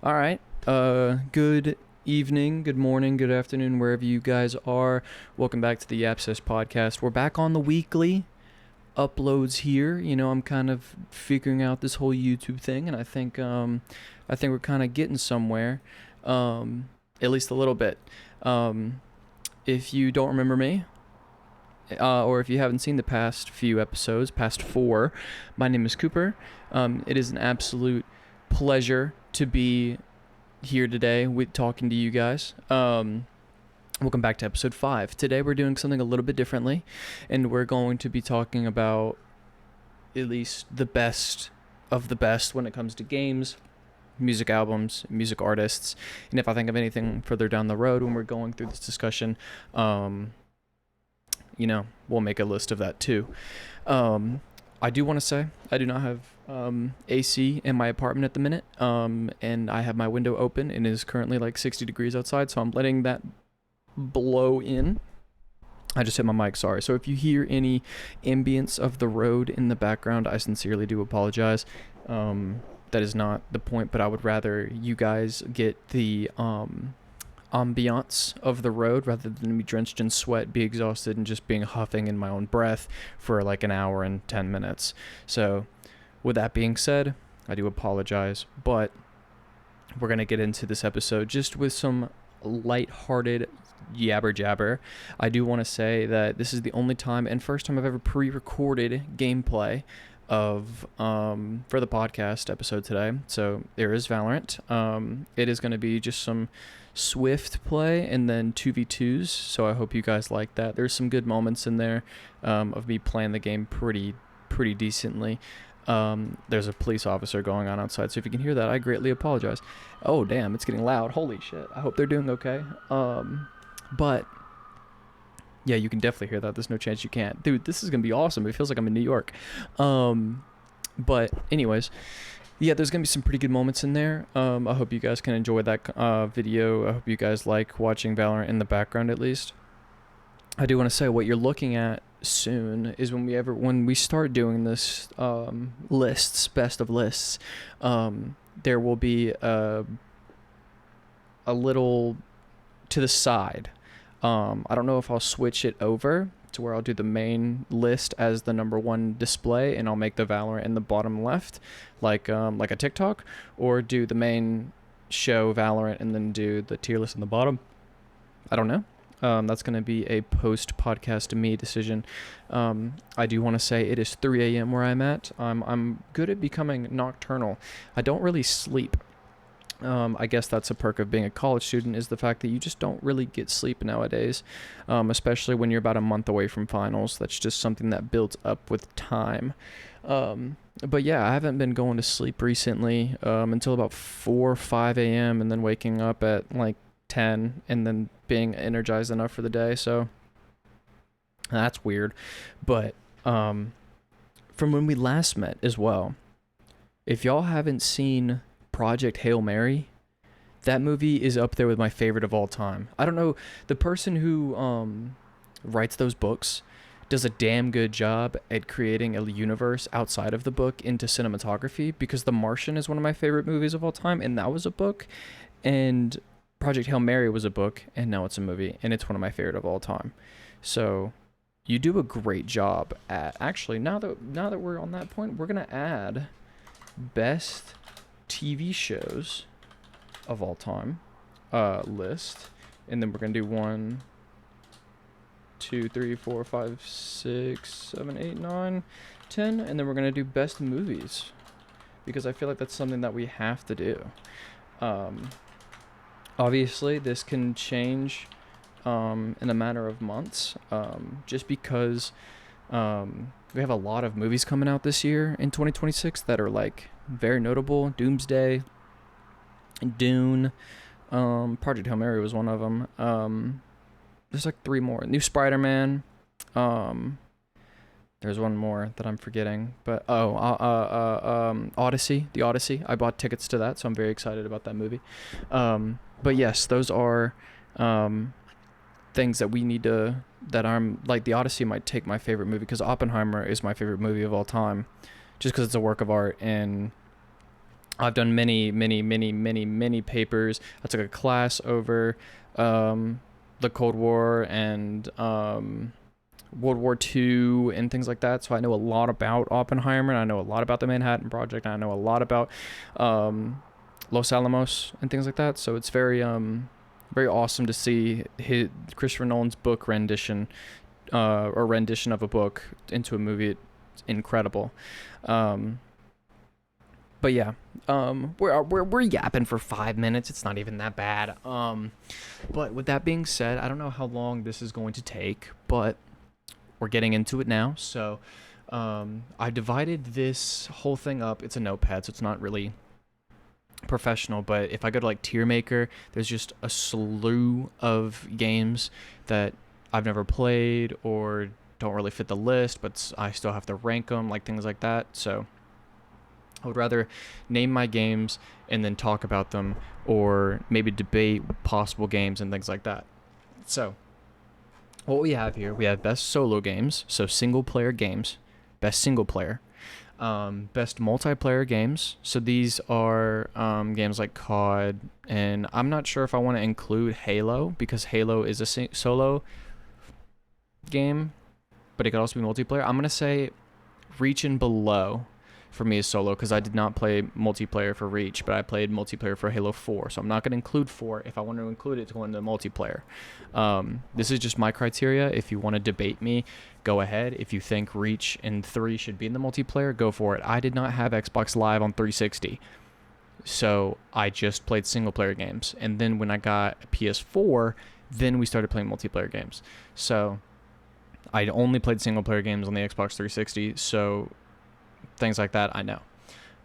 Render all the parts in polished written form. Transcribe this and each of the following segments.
All right. Good evening, good morning, good afternoon, wherever you guys are. Welcome back to the Yap Sesh podcast. We're back on the weekly uploads here. I'm kind of figuring out this whole YouTube thing, and I think we're kind of getting somewhere, at least a little bit. If you don't remember me, or if you haven't seen the past few episodes, past four, my name is Cooper. It is an absolute pleasure to be here today with talking to you guys. Welcome back to episode 5. Today we're doing something a little bit differently, and we're going to be talking about at least the best of the best when it comes to games, music albums, music artists, and if I think of anything further down the road when we're going through this discussion, we'll make a list of that too. I do want to say I do not have AC in my apartment at the minute, and I have my window open, and it is currently like 60 degrees outside, so I'm letting that blow in. I just hit my mic, sorry. So if you hear any ambience of the road in the background, I sincerely do apologize. That is not the point, but I would rather you guys get the ambiance of the road rather than be drenched in sweat, be exhausted, and just being huffing in my own breath for like an hour and 10 minutes. So with that being said, I do apologize, but we're going to get into this episode just with some lighthearted yabber jabber. I do want to say that this is the only time and first time I've ever pre-recorded gameplay of for the podcast episode today. So there is Valorant. It is going to be just some swift play and then 2v2s, so I hope you guys like that. There's some good moments in there of me playing the game pretty decently. There's a police officer going on outside, so if you can hear that, I greatly apologize. Oh damn, it's getting loud. Holy shit. I hope they're doing okay. But yeah, you can definitely hear that. There's no chance you can't. Dude, this is gonna be awesome. It feels like I'm in New York. But anyways, yeah, there's going to be some pretty good moments in there. I hope you guys can enjoy that video. I hope you guys like watching Valorant in the background at least. I do want to say what you're looking at soon is when we start doing this best of lists, there will be a little to the side. I don't know if I'll switch it over to where I'll do the main list as the number one display, and I'll make the Valorant in the bottom left, like a TikTok, or do the main show Valorant and then do the tier list in the bottom. I don't know. That's going to be a post-podcast to me decision. I do want to say it is 3 a.m. where I'm at. I'm good at becoming nocturnal. I don't really sleep. I guess that's a perk of being a college student, is the fact that you just don't really get sleep nowadays, especially when you're about a month away from finals. That's just something that builds up with time. But yeah, I haven't been going to sleep recently until about 4 or 5 a.m. and then waking up at like 10 and then being energized enough for the day. So that's weird. But from when we last met as well, if y'all haven't seen Project Hail Mary, that movie is up there with my favorite of all time. I don't know, the person who writes those books does a damn good job at creating a universe outside of the book into cinematography, because The Martian is one of my favorite movies of all time, and that was a book, and Project Hail Mary was a book, and now it's a movie, and it's one of my favorite of all time. So you do a great job at, actually, now that we're on that point, we're gonna add best TV shows of all time list, and then we're gonna do 1, 2, 3, 4, 5, 6, 7, 8, 9, 10, and then we're gonna do best movies, because I feel like that's something that we have to do. Obviously this can change in a matter of months, just because we have a lot of movies coming out this year in 2026 that are like very notable. Doomsday, Dune, Project Hail Mary was one of them. There's like 3 more. New Spider-Man. There's one more that I'm forgetting, but Odyssey, the Odyssey. I bought tickets to that, so I'm very excited about that movie. But yes, those are things that we need to, that I'm like, the Odyssey might take my favorite movie, because Oppenheimer is my favorite movie of all time, just because it's a work of art, and I've done many papers. I took a class over the Cold War and World War II and things like that. So I know a lot about Oppenheimer, and I know a lot about the Manhattan Project, and I know a lot about Los Alamos and things like that. So it's very awesome to see Christopher Nolan's book rendition or rendition of a book into a movie. It's incredible. Um, but yeah, we're yapping for 5 minutes. It's not even that bad. But with that being said, I don't know how long this is going to take, but we're getting into it now. So I divided this whole thing up. It's a notepad, so it's not really professional, but if I go to like tier maker, there's just a slew of games that I've never played or don't really fit the list, but I still have to rank them, like things like that. So I would rather name my games and then talk about them, or maybe debate possible games and things like that. So what we have here, we have best solo games, so single player games, best single player, best multiplayer games. So these are games like COD, and I'm not sure if I want to include Halo, because Halo is a solo game, but it could also be multiplayer. I'm going to say Reach and Below for me is solo, because I did not play multiplayer for Reach, but I played multiplayer for Halo 4. So I'm not going to include 4. If I want to include it, to go into multiplayer. This is just my criteria. If you want to debate me, go ahead. If you think Reach and 3 should be in the multiplayer, go for it. I did not have Xbox Live on 360, so I just played single player games. And then when I got a PS4, then we started playing multiplayer games. So I only played single player games on the Xbox 360, so things like that I know.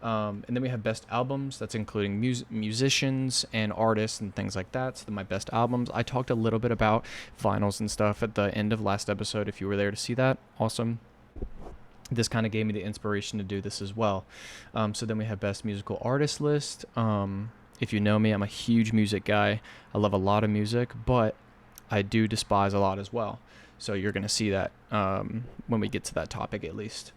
And then we have best albums. That's including musicians and artists and things like that. So my best albums. I talked a little bit about vinyls and stuff at the end of last episode. If you were there to see that, awesome. This kind of gave me the inspiration to do this as well. So then we have best musical artist list. If you know me, I'm a huge music guy. I love a lot of music, but I do despise a lot as well. So you're going to see that when we get to that topic, at least.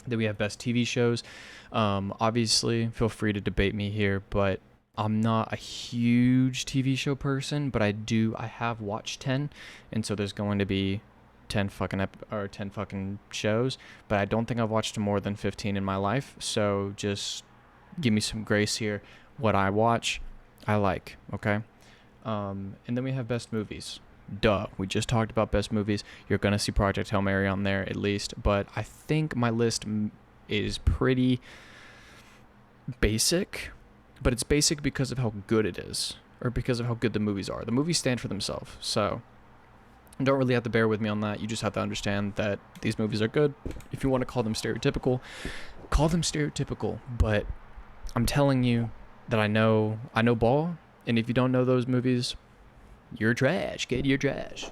Then we have best TV shows. Obviously, feel free to debate me here, but I'm not a huge TV show person, but I have watched 10, and so there's going to be 10 fucking shows, but I don't think I've watched more than 15 in my life, so just give me some grace here. What I watch, I like, okay? And then we have best movies. Duh, we just talked about best movies. You're gonna see Project Hail Mary on there at least, but I think my list is pretty basic, but it's basic because of how good it is, or because of how good the movies are. The movies stand for themselves, so you don't really have to bear with me on that. You just have to understand that these movies are good. If you want to call them stereotypical, call them stereotypical, but I'm telling you that I know ball, and if you don't know those movies, you're trash, kid. You're trash.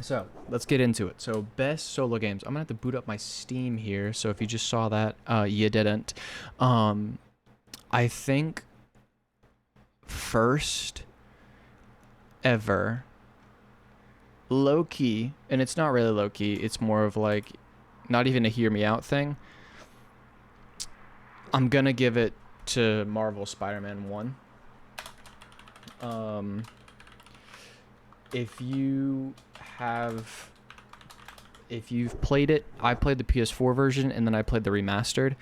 So let's get into it. So best solo games. I'm gonna have to boot up my Steam here. So if you just saw that, you didn't. I think first ever low key, and it's not really low key. It's more of like not even a hear me out thing. I'm gonna give it to Marvel Spider-Man 1. If you've played it, I played the PS4 version, and then I played the remastered.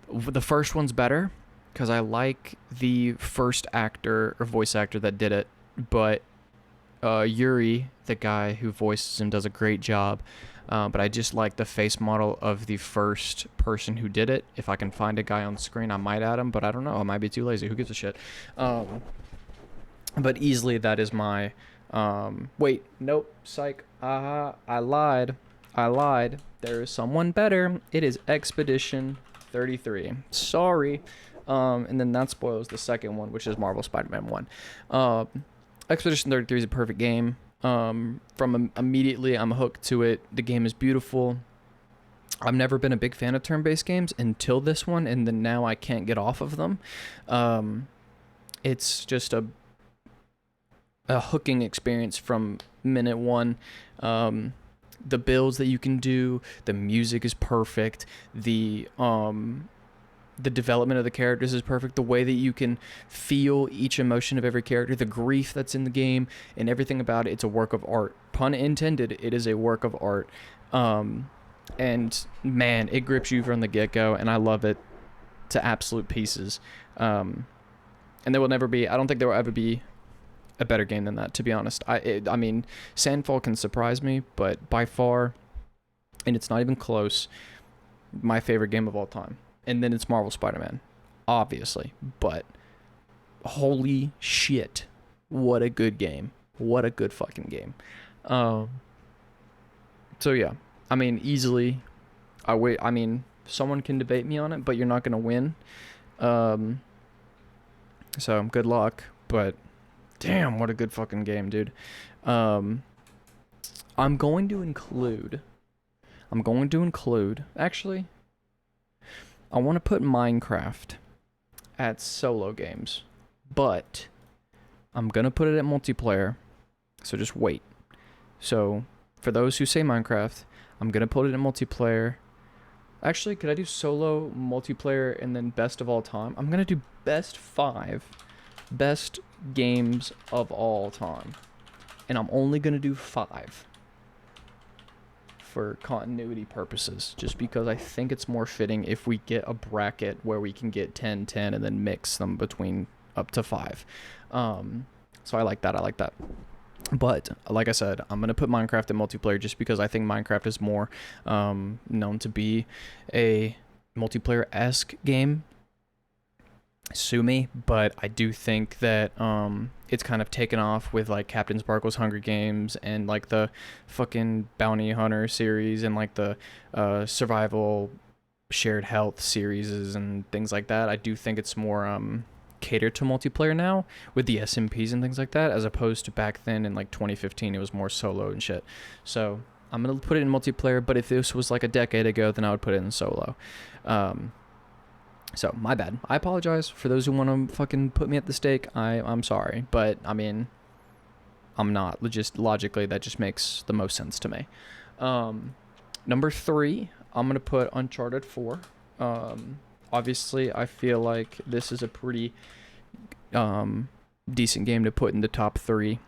The first one's better because I like the first actor or voice actor that did it, but Yuri, the guy who voices him, does a great job. But I just like the face model of the first person who did it. If I can find a guy on screen, I might add him, but I don't know. I might be too lazy. Who gives a shit? But easily that is my... wait, nope, psych. I lied. There is someone better. It is Expedition 33. Sorry. And then that spoils the second one, which is Marvel Spider-Man 1. Expedition 33 is a perfect game. From immediately, I'm hooked to it. The game is beautiful. I've never been a big fan of turn-based games until this one, and then now I can't get off of them. It's just a hooking experience from minute one. The builds that you can do, the music is perfect. The The development of the characters is perfect. The way that you can feel each emotion of every character, the grief that's in the game, and everything about it, it's a work of art. Pun intended, it is a work of art. And man, it grips you from the get-go, and I love it to absolute pieces. And there will never be, I don't think there will ever be a better game than that, to be honest. I mean, Sandfall can surprise me, but by far, and it's not even close, my favorite game of all time. And then it's Marvel Spider-Man, obviously. But holy shit, what a good game. What a good fucking game. So yeah, I mean, easily, I mean, someone can debate me on it, but you're not going to win. So good luck, but damn, what a good fucking game, dude. I'm going to include, actually, I want to put Minecraft at solo games, but I'm going to put it at multiplayer, so just wait. So, for those who say Minecraft, I'm going to put it in multiplayer. Actually, could I do solo, multiplayer, and then best of all time? I'm going to do best 5 best games of all time. And I'm only going to do 5 for continuity purposes, just because I think it's more fitting if we get a bracket where we can get 10, 10, and then mix them between up to 5. So I like that. But like I said, I'm going to put Minecraft in multiplayer just because I think Minecraft is more known to be a multiplayer-esque game. Sue me, but I do think that it's kind of taken off with like Captain Sparkle's Hunger Games and like the fucking Bounty Hunter series and like the survival shared health series and things like that. I do think it's more catered to multiplayer now with the SMPs and things like that, as opposed to back then in like 2015 it was more solo and shit. So I'm gonna put it in multiplayer, but if this was like a decade ago, then I would put it in solo. So my bad. I apologize for those who want to fucking put me at the stake. I'm sorry, but I mean, I'm not. Just logically, that just makes the most sense to me. Number 3, I'm gonna put Uncharted 4. Obviously, I feel like this is a pretty decent game to put in the top 3.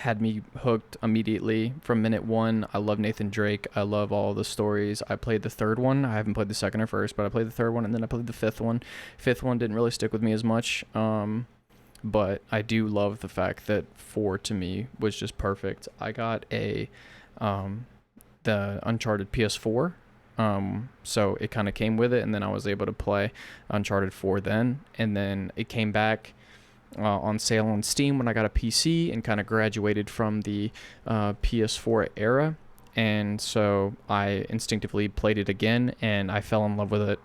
Had me hooked immediately from minute 1. I love Nathan Drake. I love all the stories. I played the 3rd one. I haven't played the 2nd or 1st, but I played the 3rd one, and then I played the 5th one. 5th one didn't really stick with me as much, but I do love the fact that 4 to me was just perfect. I got the Uncharted PS4, so it kind of came with it, and then I was able to play Uncharted 4 then, and then it came back on sale on Steam when I got a PC and kind of graduated from the PS4 era, and so I instinctively played it again, and I fell in love with it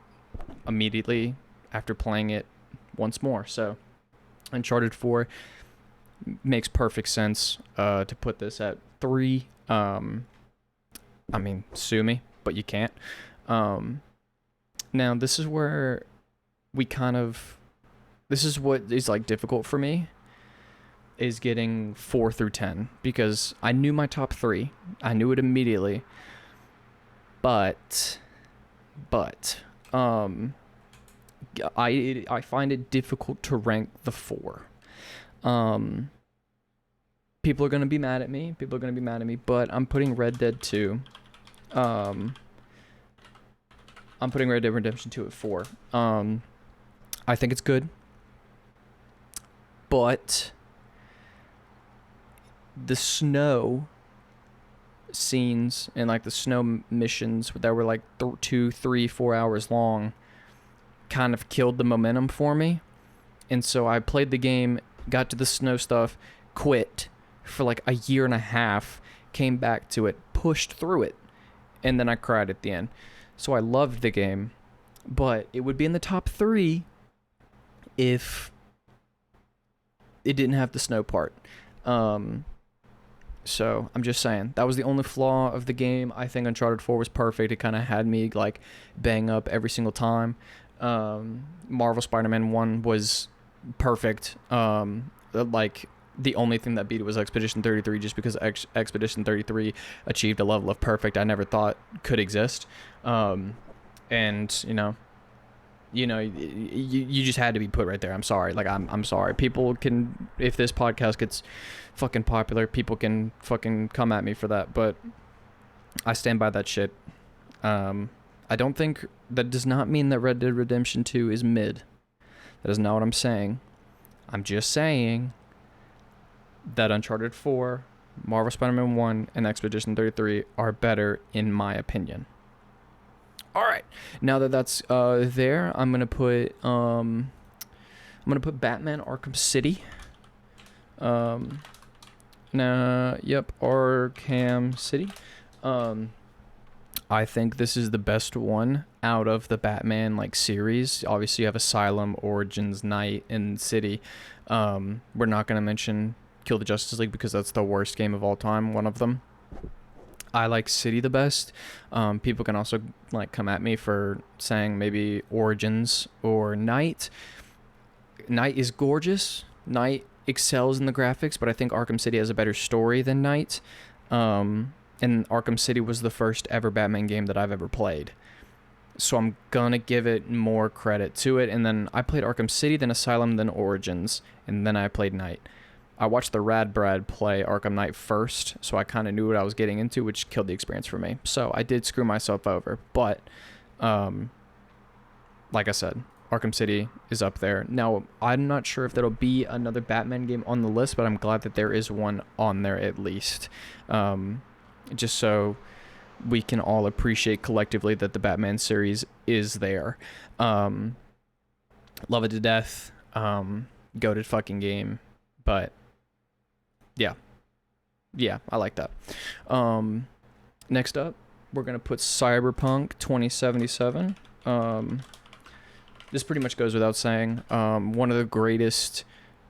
immediately after playing it once more. So Uncharted 4 makes perfect sense to put this at 3. I mean, sue me, but you can't. Now this is where this is what is like difficult for me, is getting 4 through 10, because I knew my top 3. I knew it immediately. But I find it difficult to rank the 4. People are going to be mad at me, but I'm putting Red Dead 2. I'm putting Red Dead Redemption 2 at 4. I think it's good. But the snow scenes and like the snow missions that were like 2, 3, 4 hours long kind of killed the momentum for me. And so I played the game, got to the snow stuff, quit for like a year and a half, came back to it, pushed through it, and then I cried at the end. So I loved the game, but it would be in the top 3 if it didn't have the snow part. So I'm just saying, that was the only flaw of the game. I think Uncharted 4 was perfect. It kind of had me like bang up every single time. Marvel Spider-Man 1 was perfect. Like the only thing that beat it was Expedition 33, just because Expedition 33 achieved a level of perfect I never thought could exist. And you know, you know, you just had to be put right there. I'm sorry. Like, I'm sorry. People can, if this podcast gets fucking popular, people can fucking come at me for that. But I stand by that shit. I don't think, that does not mean that Red Dead Redemption 2 is mid. That is not what I'm saying. I'm just saying that Uncharted 4, Marvel Spider-Man 1, and Expedition 33 are better in my opinion. All right, now that that's there, I'm gonna put Batman Arkham City. Arkham City. I think this is the best one out of the Batman like series. Obviously, you have Asylum, Origins, Night, and City. We're not gonna mention Kill the Justice League because that's the worst game of all time. One of them. I like City the best. People can also like come at me for saying maybe Origins or Night. Night is gorgeous. Night excels in the graphics, but I think Arkham City has a better story than Night. And Arkham City was the first ever Batman game that I've ever played. So I'm gonna give it more credit to it. And then I played Arkham City, then Asylum, then Origins, and then I played Night. I watched the Rad Brad play Arkham Knight first, so I kind of knew what I was getting into, which killed the experience for me. So I did screw myself over, but like I said, Arkham City is up there. Now, I'm not sure if there'll be another Batman game on the list, but I'm glad that there is one on there at least. Just so we can all appreciate collectively that the Batman series is there. Love it to death. Goated fucking game. But yeah, I like that. Next up, we're gonna put Cyberpunk 2077. This pretty much goes without saying. One of the greatest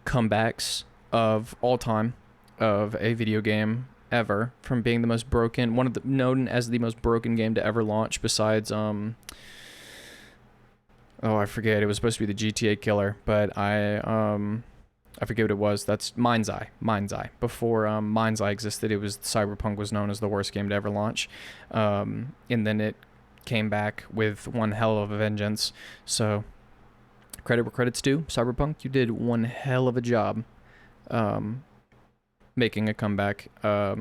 comebacks of all time of a video game ever, from being the most broken, known as the most broken game to ever launch, besides I forget, it was supposed to be the GTA killer, but I forget what it was. That's Mind's Eye. Before Mind's Eye existed, Cyberpunk was known as the worst game to ever launch. And then it came back with one hell of a vengeance. So, credit where credit's due. Cyberpunk, you did one hell of a job making a comeback, at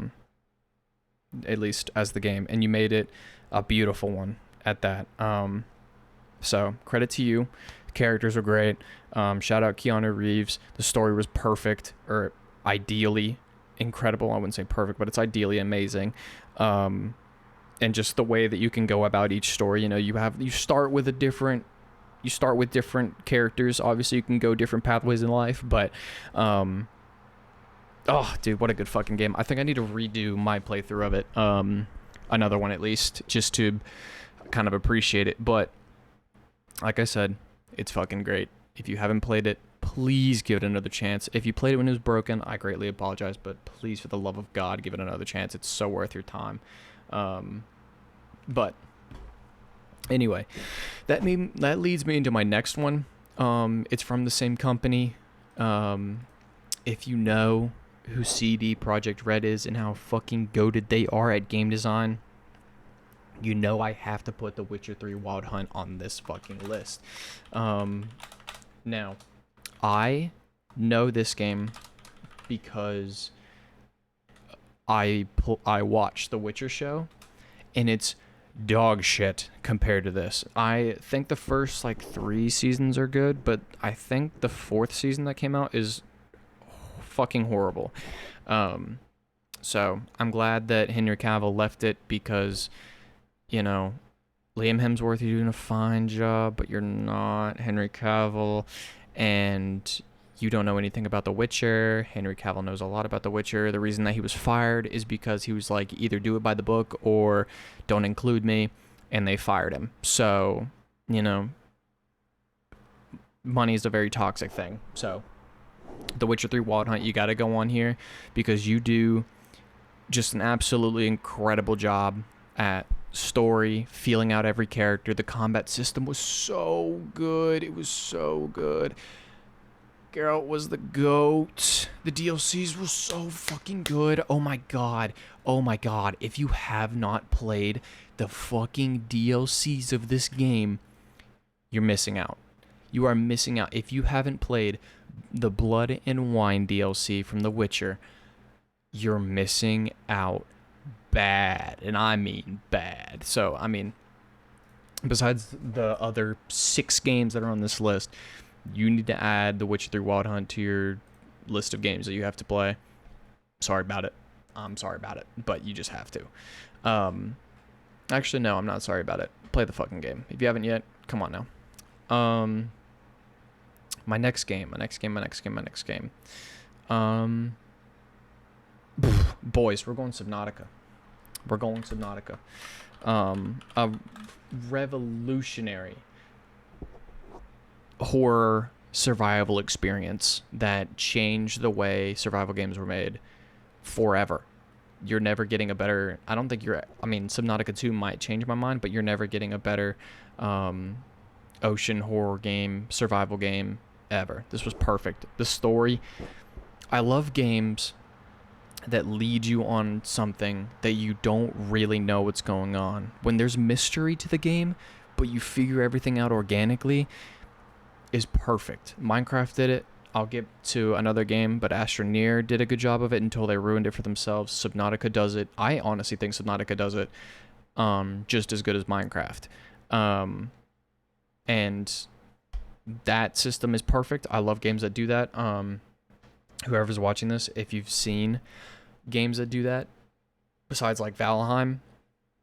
least as the game. And you made it a beautiful one at that. So, credit to you. Characters are great. Shout out Keanu Reeves. The story was perfect, or ideally incredible. I wouldn't say perfect, but it's ideally amazing. And just the way that you can go about each story. You know, you start with different characters. Obviously, you can go different pathways in life, but oh, dude, what a good fucking game. I think I need to redo my playthrough of it. Another one at least, just to kind of appreciate it. But like I said, it's fucking great. If you haven't played it, please give it another chance. If you played it when it was broken, I greatly apologize, but please, for the love of God, give it another chance. It's so worth your time. But anyway, that leads me into my next one. It's from the same company. If you know who CD Projekt Red is and how fucking goated they are at game design, you know I have to put The Witcher 3 Wild Hunt on this fucking list. Now, I know this game because I watched The Witcher show, and it's dog shit compared to this. I think the first 3 seasons are good, but I think the 4th season that came out is fucking horrible. So I'm glad that Henry Cavill left it, because you know, Liam Hemsworth, you're doing a fine job, but you're not Henry Cavill, and you don't know anything about The Witcher. Henry Cavill knows a lot about The Witcher. The reason that he was fired is because he was like, either do it by the book or don't include me, and they fired him. So, you know, money is a very toxic thing. So, The Witcher 3 Wild Hunt, you got to go on here, because you do just an absolutely incredible job at story, feeling out every character. The combat system was so good. It was so good. Geralt was the GOAT. The DLCs were so fucking good. Oh my god. If you have not played the fucking DLCs of this game, you're missing out. You are missing out. If you haven't played the Blood and Wine DLC from The Witcher, you're missing out bad. And I mean bad. So, I mean, besides the other 6 games that are on this list, you need to add The Witcher 3 Wild Hunt to your list of games that you have to play. Sorry about it. I'm sorry about it, but you just have to. Actually, no, I'm not sorry about it. Play the fucking game. If you haven't yet, come on now. My next game. Boys, we're going Subnautica. A revolutionary horror survival experience that changed the way survival games were made forever. You're never getting a better... Subnautica 2 might change my mind, but you're never getting a better ocean horror game, survival game ever. This was perfect. The story... I love games that lead you on something that you don't really know what's going on. When there's mystery to the game, but you figure everything out organically, is perfect. Minecraft did it. I'll get to another game, but Astroneer did a good job of it until they ruined it for themselves. Subnautica does it. I honestly think Subnautica does it just as good as Minecraft. And that system is perfect. I love games that do that. Whoever's watching this, if you've seen games that do that, besides like Valheim,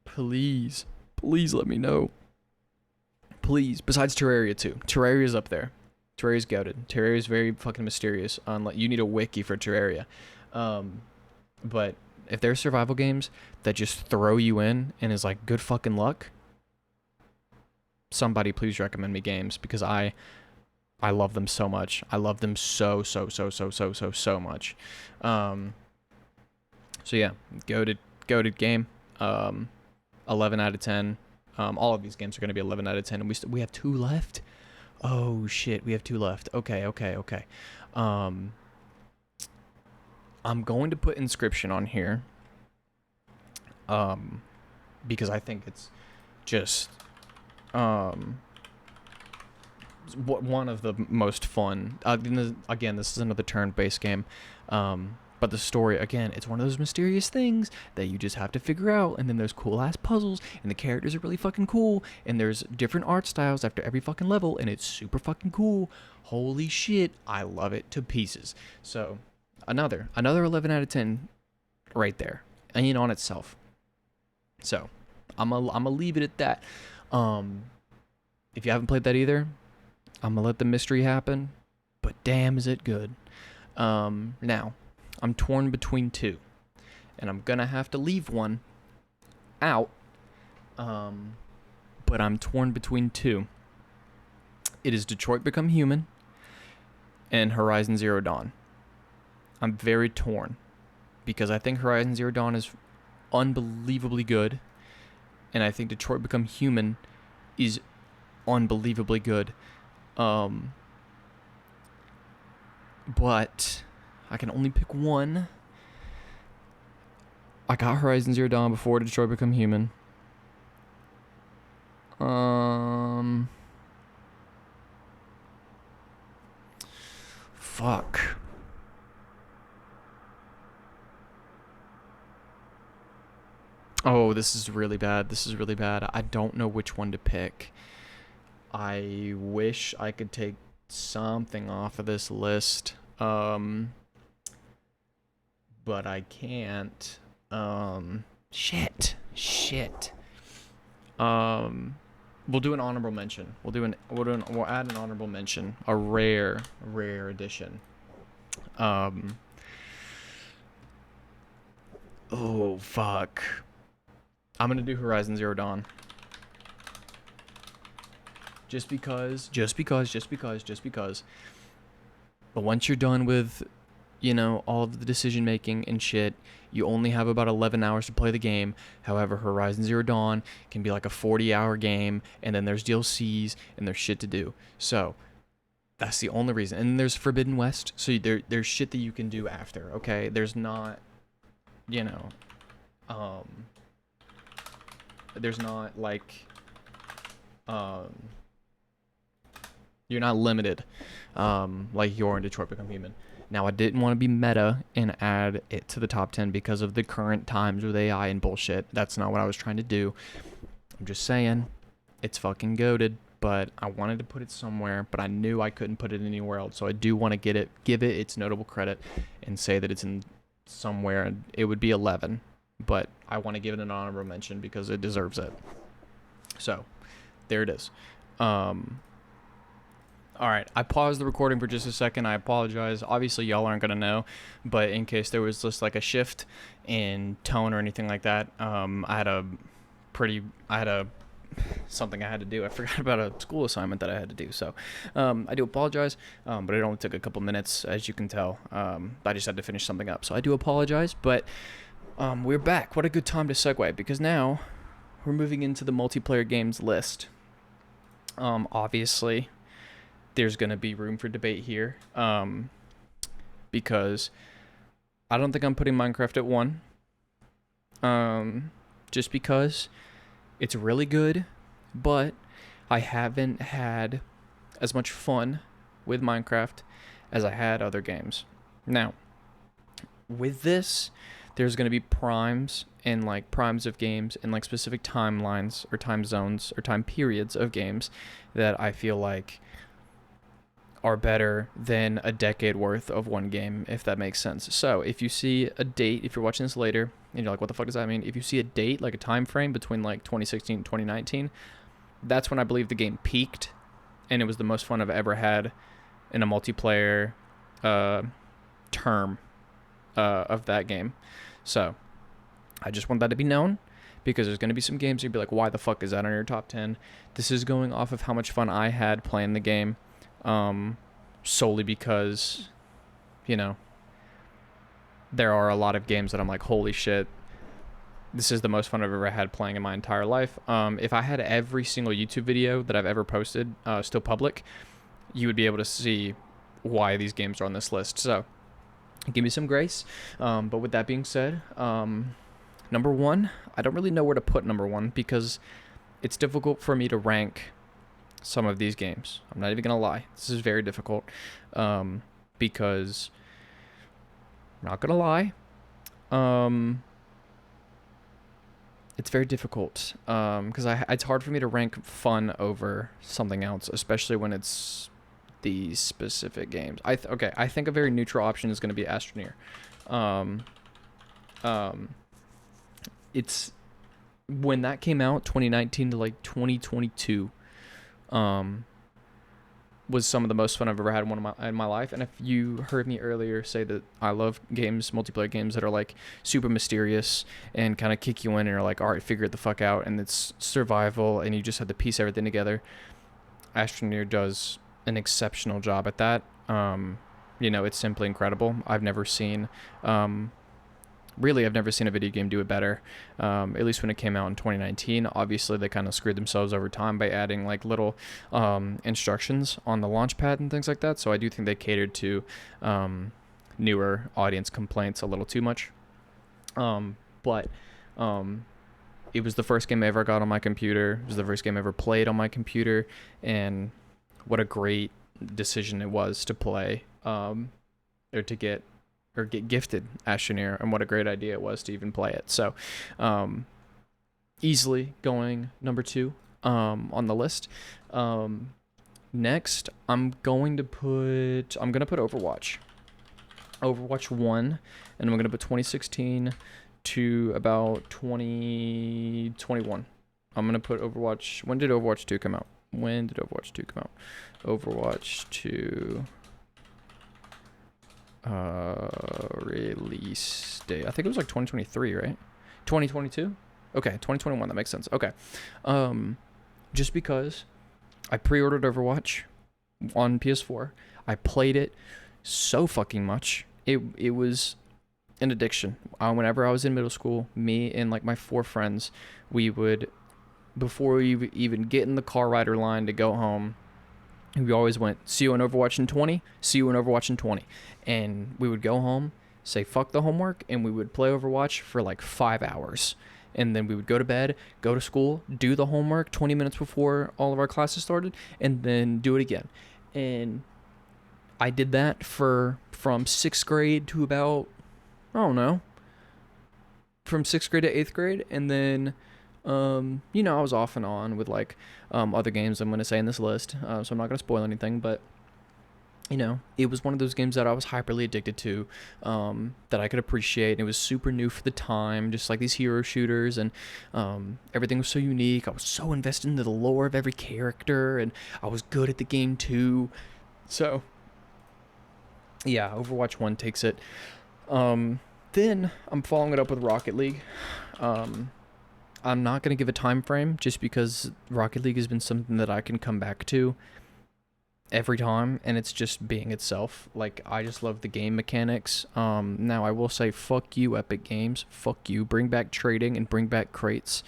please let me know. Please. Besides Terraria 2. Terraria's up there. Terraria's goated. Terraria's very fucking mysterious. You need a wiki for Terraria. But if there's survival games that just throw you in and is like good fucking luck, somebody please recommend me games, because I love them so much. I love them so much. So yeah, goated game. 11 out of 10. All of these games are going to be 11 out of 10, and we have 2 left. Oh shit, we have 2 left. Okay. I'm going to put Inscription on here. Because I think it's just one of the most fun. Again, this is another turn-based game. But the story, again, it's one of those mysterious things that you just have to figure out, and then there's cool-ass puzzles, and the characters are really fucking cool, and there's different art styles after every fucking level, and it's super fucking cool. Holy shit, I love it to pieces. So, another 11 out of 10 right there, in on itself. So, I'm gonna leave it at that. If you haven't played that either, I'm gonna let the mystery happen, but damn is it good. Now, I'm torn between 2, and I'm gonna have to leave one out, but I'm torn between 2. It is Detroit Become Human and Horizon Zero Dawn. I'm very torn, because I think Horizon Zero Dawn is unbelievably good, and I think Detroit Become Human is unbelievably good. But I can only pick one. I got Horizon Zero Dawn before Detroit Become Human. Fuck. Oh, this is really bad. I don't know which one to pick. I wish I could take something off of this list. But I can't. Shit. We'll do an honorable mention. We'll add an honorable mention. A rare edition. Oh fuck. I'm gonna do Horizon Zero Dawn. Just because. But once you're done with, all of the decision making and shit, you only have about 11 hours to play the game. However, Horizon Zero Dawn can be like a 40-hour game, and then there's DLCs and there's shit to do. So that's the only reason. And there's Forbidden West, so there's shit that you can do after. Okay, there's not, there's not like You're not limited, like you are in Detroit Become Human. Now, I didn't want to be meta and add it to the top 10 because of the current times with AI and bullshit. That's not what I was trying to do. I'm just saying, it's fucking goated, but I wanted to put it somewhere, but I knew I couldn't put it anywhere else. So I do want to give it its notable credit and say that it's in somewhere. It would be 11, but I want to give it an honorable mention because it deserves it. So, there it is. All right, I paused the recording for just a second. I apologize. Obviously, y'all aren't gonna know, but in case there was just like a shift in tone or anything like that, I had something I had to do. I forgot about a school assignment that I had to do, so I do apologize. But it only took a couple minutes, as you can tell. I just had to finish something up, so I do apologize. But we're back. What a good time to segue, because now we're moving into the multiplayer games list. Obviously, there's going to be room for debate here, because I don't think I'm putting Minecraft at 1, just because it's really good, but I haven't had as much fun with Minecraft as I had other games. Now, with this, there's going to be primes and like primes of games and like specific timelines or time zones or time periods of games that I feel like are better than a decade worth of one game, if that makes sense. So if you see a date, if you're watching this later and you're like, what the fuck does that mean? If you see a date, like a time frame between like 2016 and 2019, that's when I believe the game peaked, and it was the most fun I've ever had in a multiplayer term of that game. So I just want that to be known, because there's going to be some games you'd be like, why the fuck is that on your top 10? This is going off of how much fun I had playing the game, solely because, there are a lot of games that I'm like, holy shit, this is the most fun I've ever had playing in my entire life. If I had every single YouTube video that I've ever posted still public, you would be able to see why these games are on this list. So give me some grace. But with that being said, number 1, I don't really know where to put number 1 because it's difficult for me to rank some of these games. I'm not even gonna lie, this is very difficult, because I'm not gonna lie, it's very difficult, because it's hard for me to rank fun over something else, especially when it's these specific games. I think a very neutral option is going to be Astroneer. It's when that came out, 2019 to like 2022, was some of the most fun I've ever had in my life. And if you heard me earlier say that I love games, multiplayer games that are like super mysterious and kind of kick you in and are like, all right, figure it the fuck out, and it's survival and you just have to piece everything together, Astroneer does an exceptional job at that. It's simply incredible. I've never seen a video game do it better, at least when it came out in 2019. Obviously, they kind of screwed themselves over time by adding like little instructions on the launch pad and things like that. So I do think they catered to newer audience complaints a little too much. But it was the first game I ever got on my computer. It was the first game I ever played on my computer, and what a great decision it was to play, or to get gifted Astroneer, and what a great idea it was to even play it. So easily going number 2 on the list. Next, I'm gonna put Overwatch 1, and I'm gonna put 2016 to about 2021. I'm gonna put Overwatch. When did Overwatch 2 come out? Overwatch 2 release date, I think it was like 2023, right? 2022? Okay, 2021, that makes sense. Okay. Just because I pre-ordered Overwatch on PS4, I played it so fucking much. It was an addiction. Whenever I was in middle school, me and like my 4 friends, we would, before we even get in the car rider line to go home, we always went, see you in Overwatch in 20, see you in Overwatch in 20. And we would go home, say fuck the homework, and we would play Overwatch for like 5 hours. And then we would go to bed, go to school, do the homework 20 minutes before all of our classes started, and then do it again. And I did that from 6th grade to about, I don't know, from 6th grade to 8th grade. And then, I was off and on with like other games I'm going to say in this list. So I'm not going to spoil anything, but it was one of those games that I was hyperly addicted to, that I could appreciate. And it was super new for the time, just like these hero shooters, and everything was so unique. I was so invested into the lore of every character, and I was good at the game too. So, yeah, Overwatch 1 takes it. Then I'm following it up with Rocket League. I'm not going to give a time frame just because Rocket League has been something that I can come back to every time, and it's just being itself. Like, I just love the game mechanics. Now I will say, fuck you, Epic Games. Fuck you. Bring back trading and bring back crates.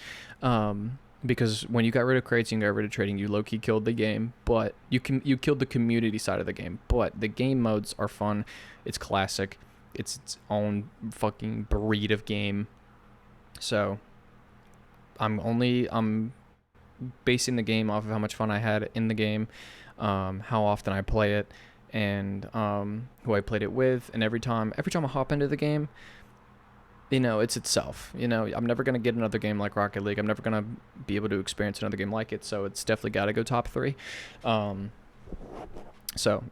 Because when you got rid of crates and you got rid of trading, you low-key killed the game. But you killed the community side of the game. But the game modes are fun. It's classic. It's its own fucking breed of game. So I'm basing the game off of how much fun I had in the game, how often I play it, and who I played it with. And every time I hop into the game, it's itself. I'm never gonna get another game like Rocket League. I'm never gonna be able to experience another game like it. So it's definitely got to go top 3. So,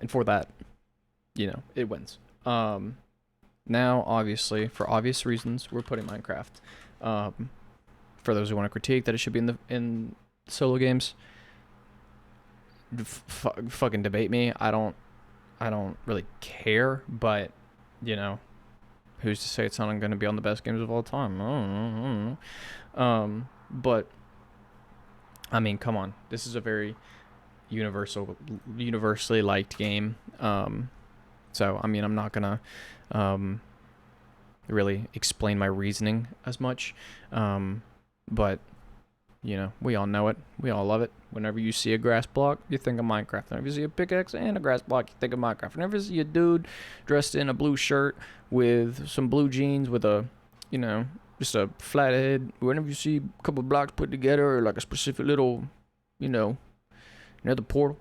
and for that, it wins. Now, obviously, for obvious reasons, we're putting Minecraft. For those who want to critique that it should be in solo games, fucking debate me. I don't really care, but who's to say it's not going to be on the best games of all time? I don't know. But I mean, come on, this is a very universally liked game. So I mean, I'm not gonna really explain my reasoning as much. But we all know it. We all love it. Whenever you see a grass block, you think of Minecraft. Whenever you see a pickaxe and a grass block, you think of Minecraft. Whenever you see a dude dressed in a blue shirt with some blue jeans with a, just a flat head. Whenever you see a couple of blocks put together, or like a specific little, near the portal,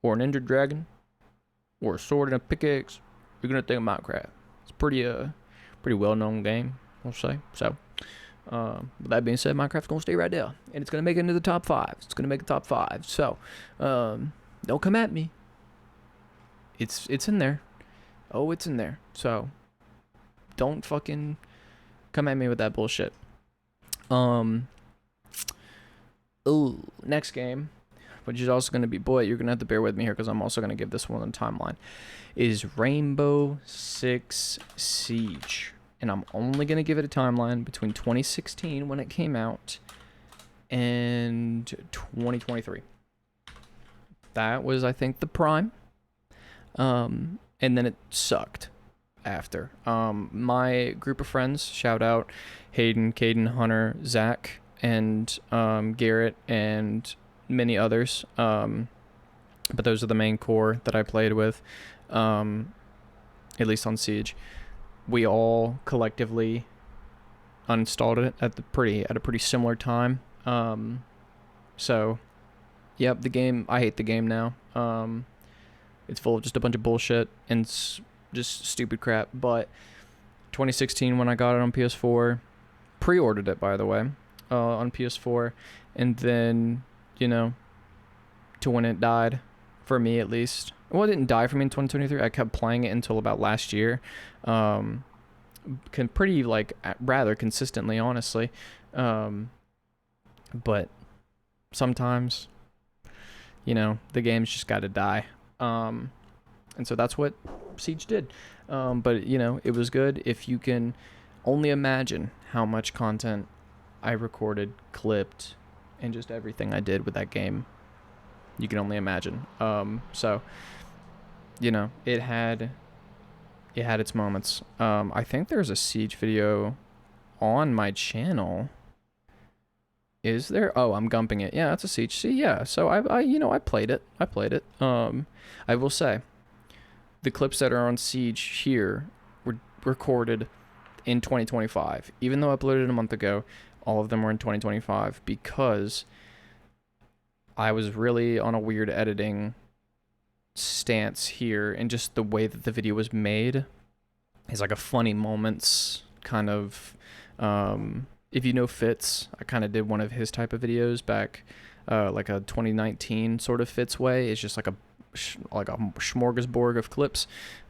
or an ender dragon, or a sword and a pickaxe, you're gonna think of Minecraft. It's pretty well-known game, I'll say. So, with that being said, Minecraft's gonna stay right there, and it's gonna make it into the top 5. It's gonna make the top 5. So, don't come at me. It's in there. Oh, it's in there. So, don't fucking come at me with that bullshit. Next game, which is also gonna be, boy, you're gonna have to bear with me here because I'm also gonna give this one a timeline, is Rainbow Six Siege. And I'm only going to give it a timeline between 2016, when it came out, and 2023. That was, I think, the prime. And then it sucked after. My group of friends, shout out Hayden, Caden, Hunter, Zach, and Garrett, and many others. But those are the main core that I played with, at least on Siege. We all collectively uninstalled it at a pretty similar time. So, yep, the game, I hate the game now. It's full of just a bunch of bullshit and just stupid crap. But 2016, when I got it on PS4, pre-ordered it, by the way, on PS4, and then, to when it died, for me at least. Well, it didn't die for me in 2023. I kept playing it until about last year. Pretty, rather consistently, honestly. But sometimes, the game's just got to die. And so that's what Siege did. But, it was good. If you can only imagine how much content I recorded, clipped, and just everything I did with that game, you can only imagine. So, it had its moments. I think there's a Siege video on my channel. Is there? Oh, I'm gumping it. Yeah, that's a Siege. See, yeah. So I played it. I will say, the clips that are on Siege here were recorded in 2025. Even though I uploaded a month ago, all of them were in 2025 because I was really on a weird editing stance here and just the way that the video was made is like a funny moments kind of, if you know Fitz, I kind of did one of his type of videos back, like a 2019 sort of Fitz way. It's just like a smorgasbord of clips.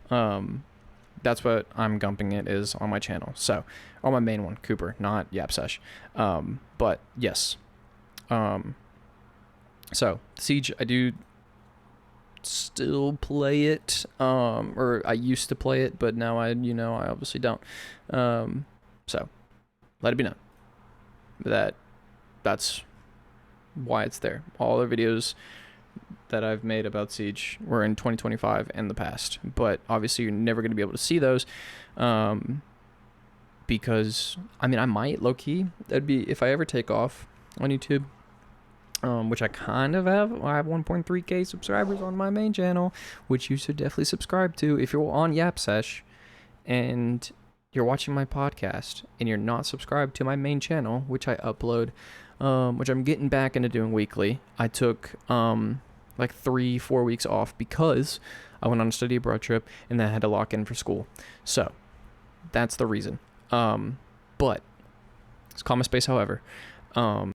That's what I'm gumping it is on my channel. So, on my main one, Cooper, not Yap Sesh. But yes. So, Siege, I do still play it, or I used to play it, but now I obviously don't. So, let it be known that that's why it's there. All the videos that I've made about Siege were in 2025 and the past, but obviously you're never going to be able to see those, because I mean I might low-key, that'd be if I ever take off on YouTube, which I kind of have. I have 1.3k subscribers on my main channel, which you should definitely subscribe to if you're on Yap Sesh and you're watching my podcast and you're not subscribed to my main channel, which I upload, which I'm getting back into doing weekly. I took like 3-4 weeks off because I went on a study abroad trip and then I had to lock in for school. So that's the reason. But it's comma space, however. I'm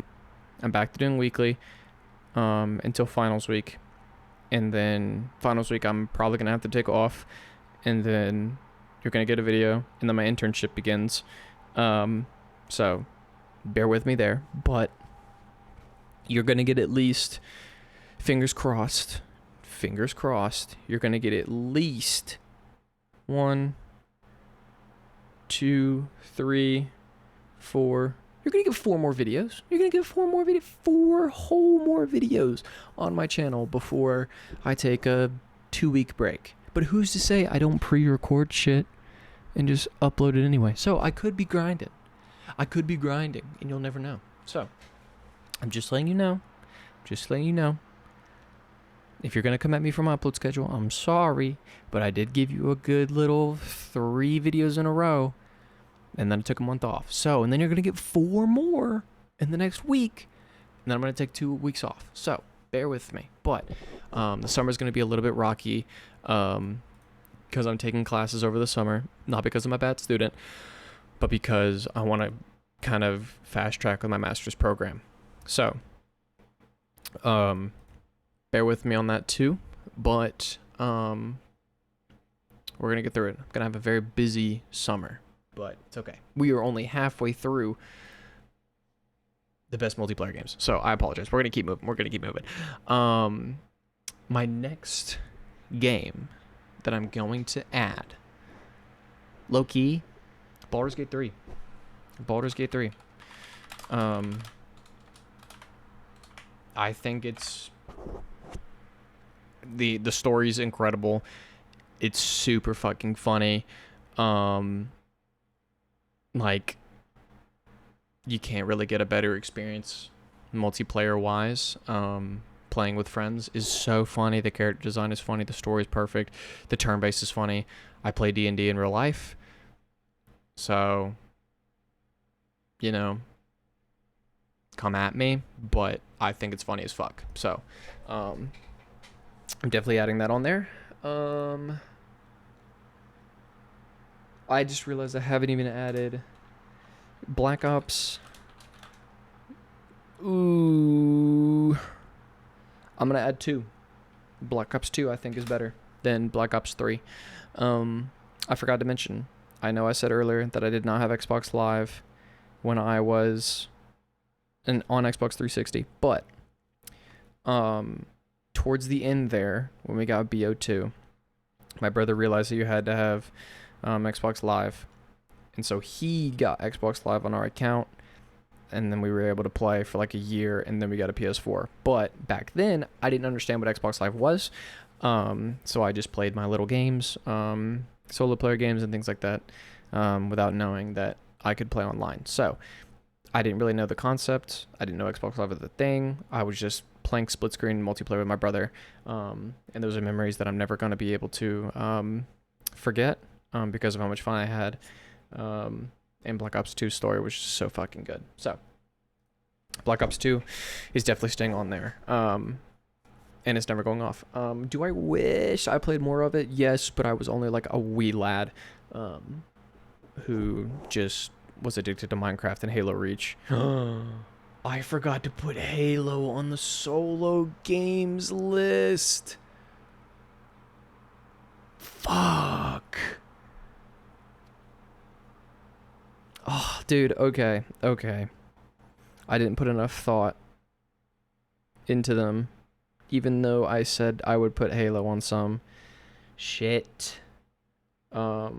back to doing weekly until finals week. And then finals week, I'm probably going to have to take off. And then you're going to get a video. And then my internship begins. So bear with me there. But you're going to get at least, fingers crossed, you're going to get at least 1, 2, 3, 4. You're going to get 4 more videos. You're going to get 4 whole more videos on my channel before I take a 2-week break. But who's to say I don't pre-record shit and just upload it anyway? So I could be grinding. And you'll never know. So I'm just letting you know. If you're going to come at me for my upload schedule, I'm sorry. But I did give you a good little 3 videos in a row. And then I took a month off. So, and then you're going to get 4 more in the next week. And then I'm going to take 2 weeks off. So, bear with me. But the summer's going to be a little bit rocky because I'm taking classes over the summer. Not because I'm a bad student, but because I want to kind of fast track with my master's program. So, bear with me on that too. But we're going to get through it. I'm going to have a very busy summer. But it's okay. We are only halfway through the best multiplayer games. So I apologize. We're going to keep moving. My next game that I'm going to add, low-key, Baldur's Gate 3. I think it's... The story's incredible. It's super fucking funny. Like, you can't really get a better experience multiplayer wise. Playing with friends is so funny. The character design is funny. The story is perfect. The turn base is funny. I play D&D in real life, so come at me, but I think it's funny as fuck. So I'm definitely adding that on there. I just realized I haven't even added Black Ops. Ooh. I'm going to add 2. Black Ops 2 I think is better than Black Ops 3. I forgot to mention, I know I said earlier that I did not have Xbox Live when I was on Xbox 360, but towards the end there, when we got BO2, my brother realized that you had to have Xbox Live, and so he got Xbox Live on our account, and then we were able to play for like a year, and then we got a PS4. But back then I didn't understand what Xbox Live was, so I just played my little games, solo player games and things like that, without knowing that I could play online. So I didn't really know the concept. I didn't know Xbox Live was the thing. I was just playing split screen multiplayer with my brother, and those are memories that I'm never going to be able to forget, because of how much fun I had. And Black Ops 2's story was just so fucking good. So Black Ops 2 is definitely staying on there. and it's never going off. Do I wish I played more of it? Yes, but I was only like a wee lad who just was addicted to Minecraft and Halo Reach. I forgot to put Halo on the solo games list. Fuck. Oh, dude, okay. I didn't put enough thought into them, even though I said I would put Halo on some. Shit. But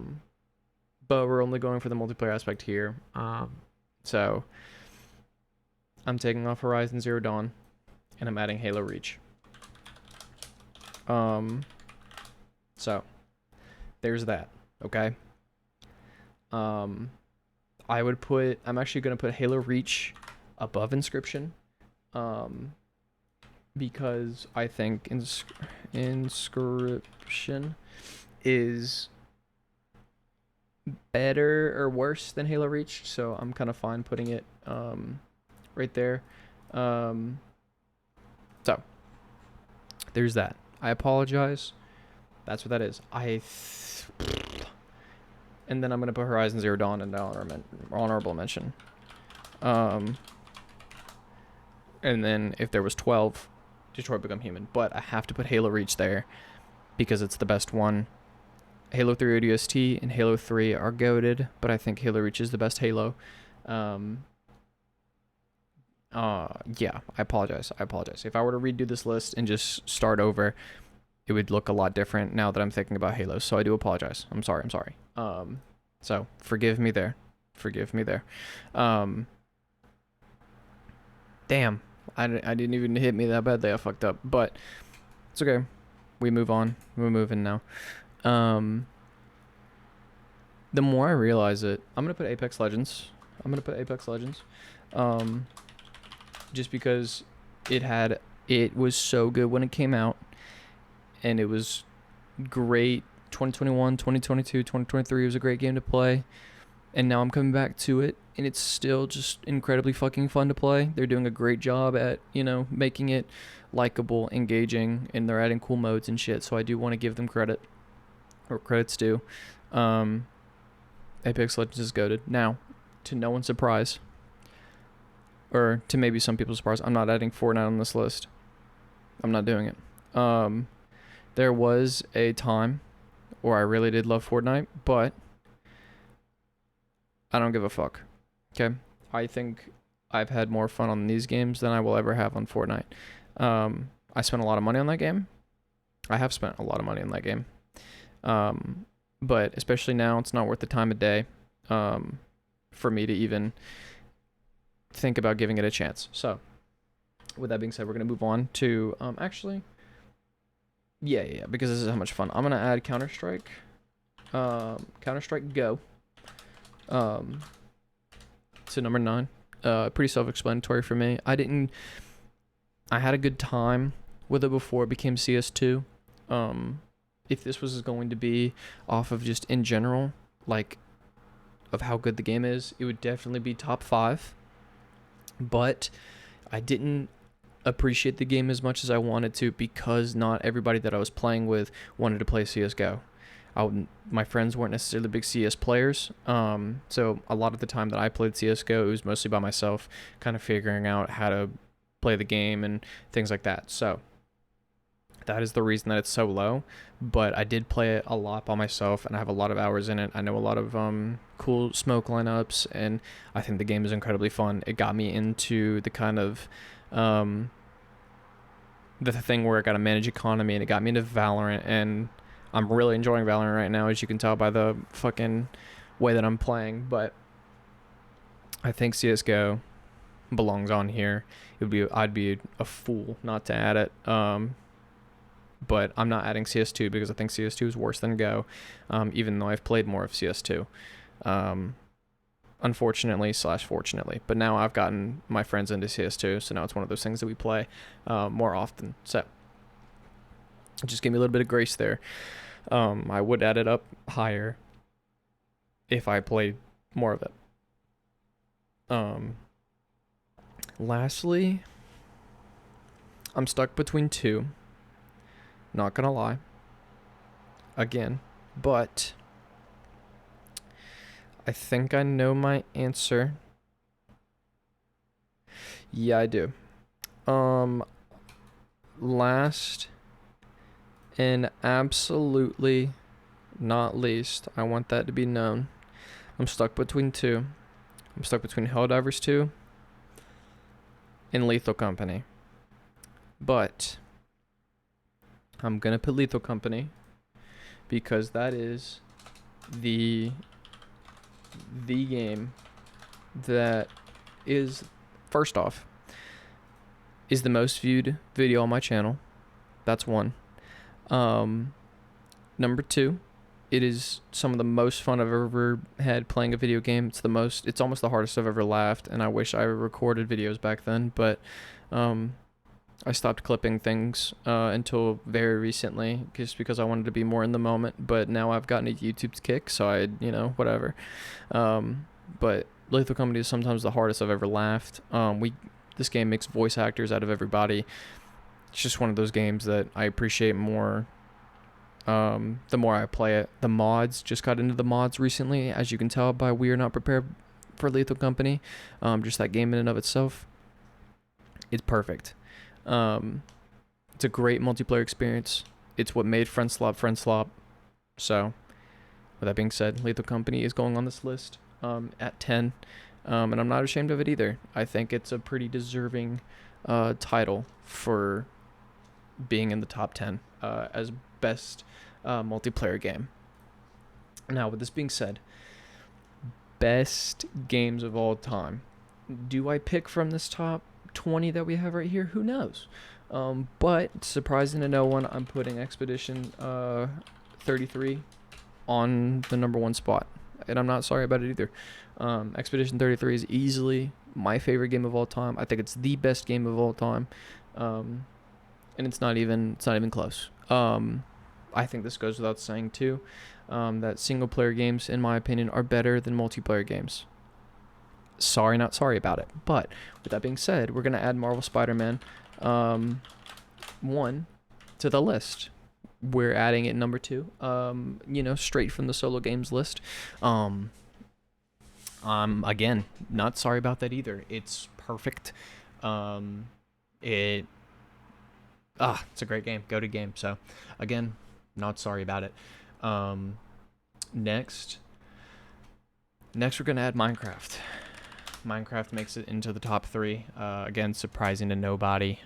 we're only going for the multiplayer aspect here. So I'm taking off Horizon Zero Dawn, and I'm adding Halo Reach. So there's that. Okay. I'm actually gonna put Halo Reach above Inscription, because I think Inscription is better or worse than Halo Reach, so I'm kind of fine putting it right there. So there's that. I apologize. That's what that is. And then I'm gonna put Horizon Zero Dawn in the honorable mention. And then if there was 12, Detroit Become Human. But I have to put Halo Reach there because it's the best one. Halo 3 ODST and Halo 3 are goated, but I think Halo Reach is the best Halo. Yeah, I apologize. If I were to redo this list and just start over, it would look a lot different now that I'm thinking about Halo. So I do apologize. I'm sorry. So forgive me there. Damn, I didn't even hit me that badly. I fucked up, but it's okay. We move on. We're moving now. The more I realize it, I'm gonna put Apex Legends. Just because it was so good when it came out, and it was great. 2021, 2022, 2023 was a great game to play, and now I'm coming back to it, and it's still just incredibly fucking fun to play. They're doing a great job at, making it likable, engaging, and they're adding cool modes and shit, so I do want to give them credit, or credit's due. Apex Legends is goated. Now, to no one's surprise, or to maybe some people's surprise, I'm not adding Fortnite on this list. I'm not doing it. There was a time where I really did love Fortnite, but I don't give a fuck. Okay? I think I've had more fun on these games than I will ever have on Fortnite. I spent a lot of money on that game. I have spent a lot of money on that game. But especially now, it's not worth the time of day for me to even think about giving it a chance. So, with that being said, we're going to move on to, Yeah, because this is how much fun. I'm going to add Counter-Strike. Counter-Strike Go. To number 9. Pretty self-explanatory for me. I had a good time with it before it became CS2. If this was going to be off of just in general, of how good the game is, it would definitely be top 5. But I didn't appreciate the game as much as I wanted to because not everybody that I was playing with wanted to play CSGO. My friends weren't necessarily big CS players, so a lot of the time that I played CSGO, it was mostly by myself, kind of figuring out how to play the game and things like that. So that is the reason that it's so low, but I did play it a lot by myself, and I have a lot of hours in it. I know a lot of cool smoke lineups, and I think the game is incredibly fun. It got me into the kind of the thing where I got to manage economy, and it got me into Valorant, and I'm really enjoying Valorant right now, as you can tell by the fucking way that I'm playing. But I think CSGO belongs on here. I'd be a fool not to add it. But I'm not adding CS2 because I think CS2 is worse than Go, even though I've played more of CS2. Unfortunately / fortunately. But now I've gotten my friends into CS2, so now it's one of those things that we play more often. So just give me a little bit of grace there. I would add it up higher if I played more of it. Lastly, I'm stuck between 2. Not gonna lie. Again. But I think I know my answer. Yeah, I do. Last and absolutely not least, I want that to be known. I'm stuck between two. I'm stuck between Helldivers 2 and Lethal Company. But I'm gonna put Lethal Company because that is the game that is, first off, is the most viewed video on my channel. That's one. Number two, it is some of the most fun I've ever had playing a video game. It's almost the hardest I've ever laughed, and I wish I recorded videos back then, but I stopped clipping things until very recently, just because I wanted to be more in the moment. But now I've gotten a YouTube kick, so whatever. But Lethal Company is sometimes the hardest I've ever laughed. This game makes voice actors out of everybody. It's just one of those games that I appreciate more the more I play it. The mods, just got into the mods recently, as you can tell by We Are Not Prepared for Lethal Company. Just that game in and of itself, it's perfect. It's a great multiplayer experience. It's what made Friend Slop. So, with that being said, Lethal Company is going on this list at 10. And I'm not ashamed of it either. I think it's a pretty deserving title for being in the top 10 as best multiplayer game. Now, with this being said, best games of all time. Do I pick from this top 20 that we have right here? Who knows? But surprising to no one, I'm putting Expedition 33 on the number one spot. And I'm not sorry about it either. Expedition 33 is easily my favorite game of all time. I think it's the best game of all time. And it's not even close. I think this goes without saying too, that single player games, in my opinion, are better than multiplayer games. Sorry, not sorry about it. But with that being said, we're gonna add Marvel Spider-Man 1 to the list. We're adding it number 2. Straight from the solo games list. Again, not sorry about that either. It's perfect. It's a great game. Go to game. So, again, not sorry about it. Next, we're gonna add Minecraft. Minecraft makes it into the top 3. Again, surprising to nobody.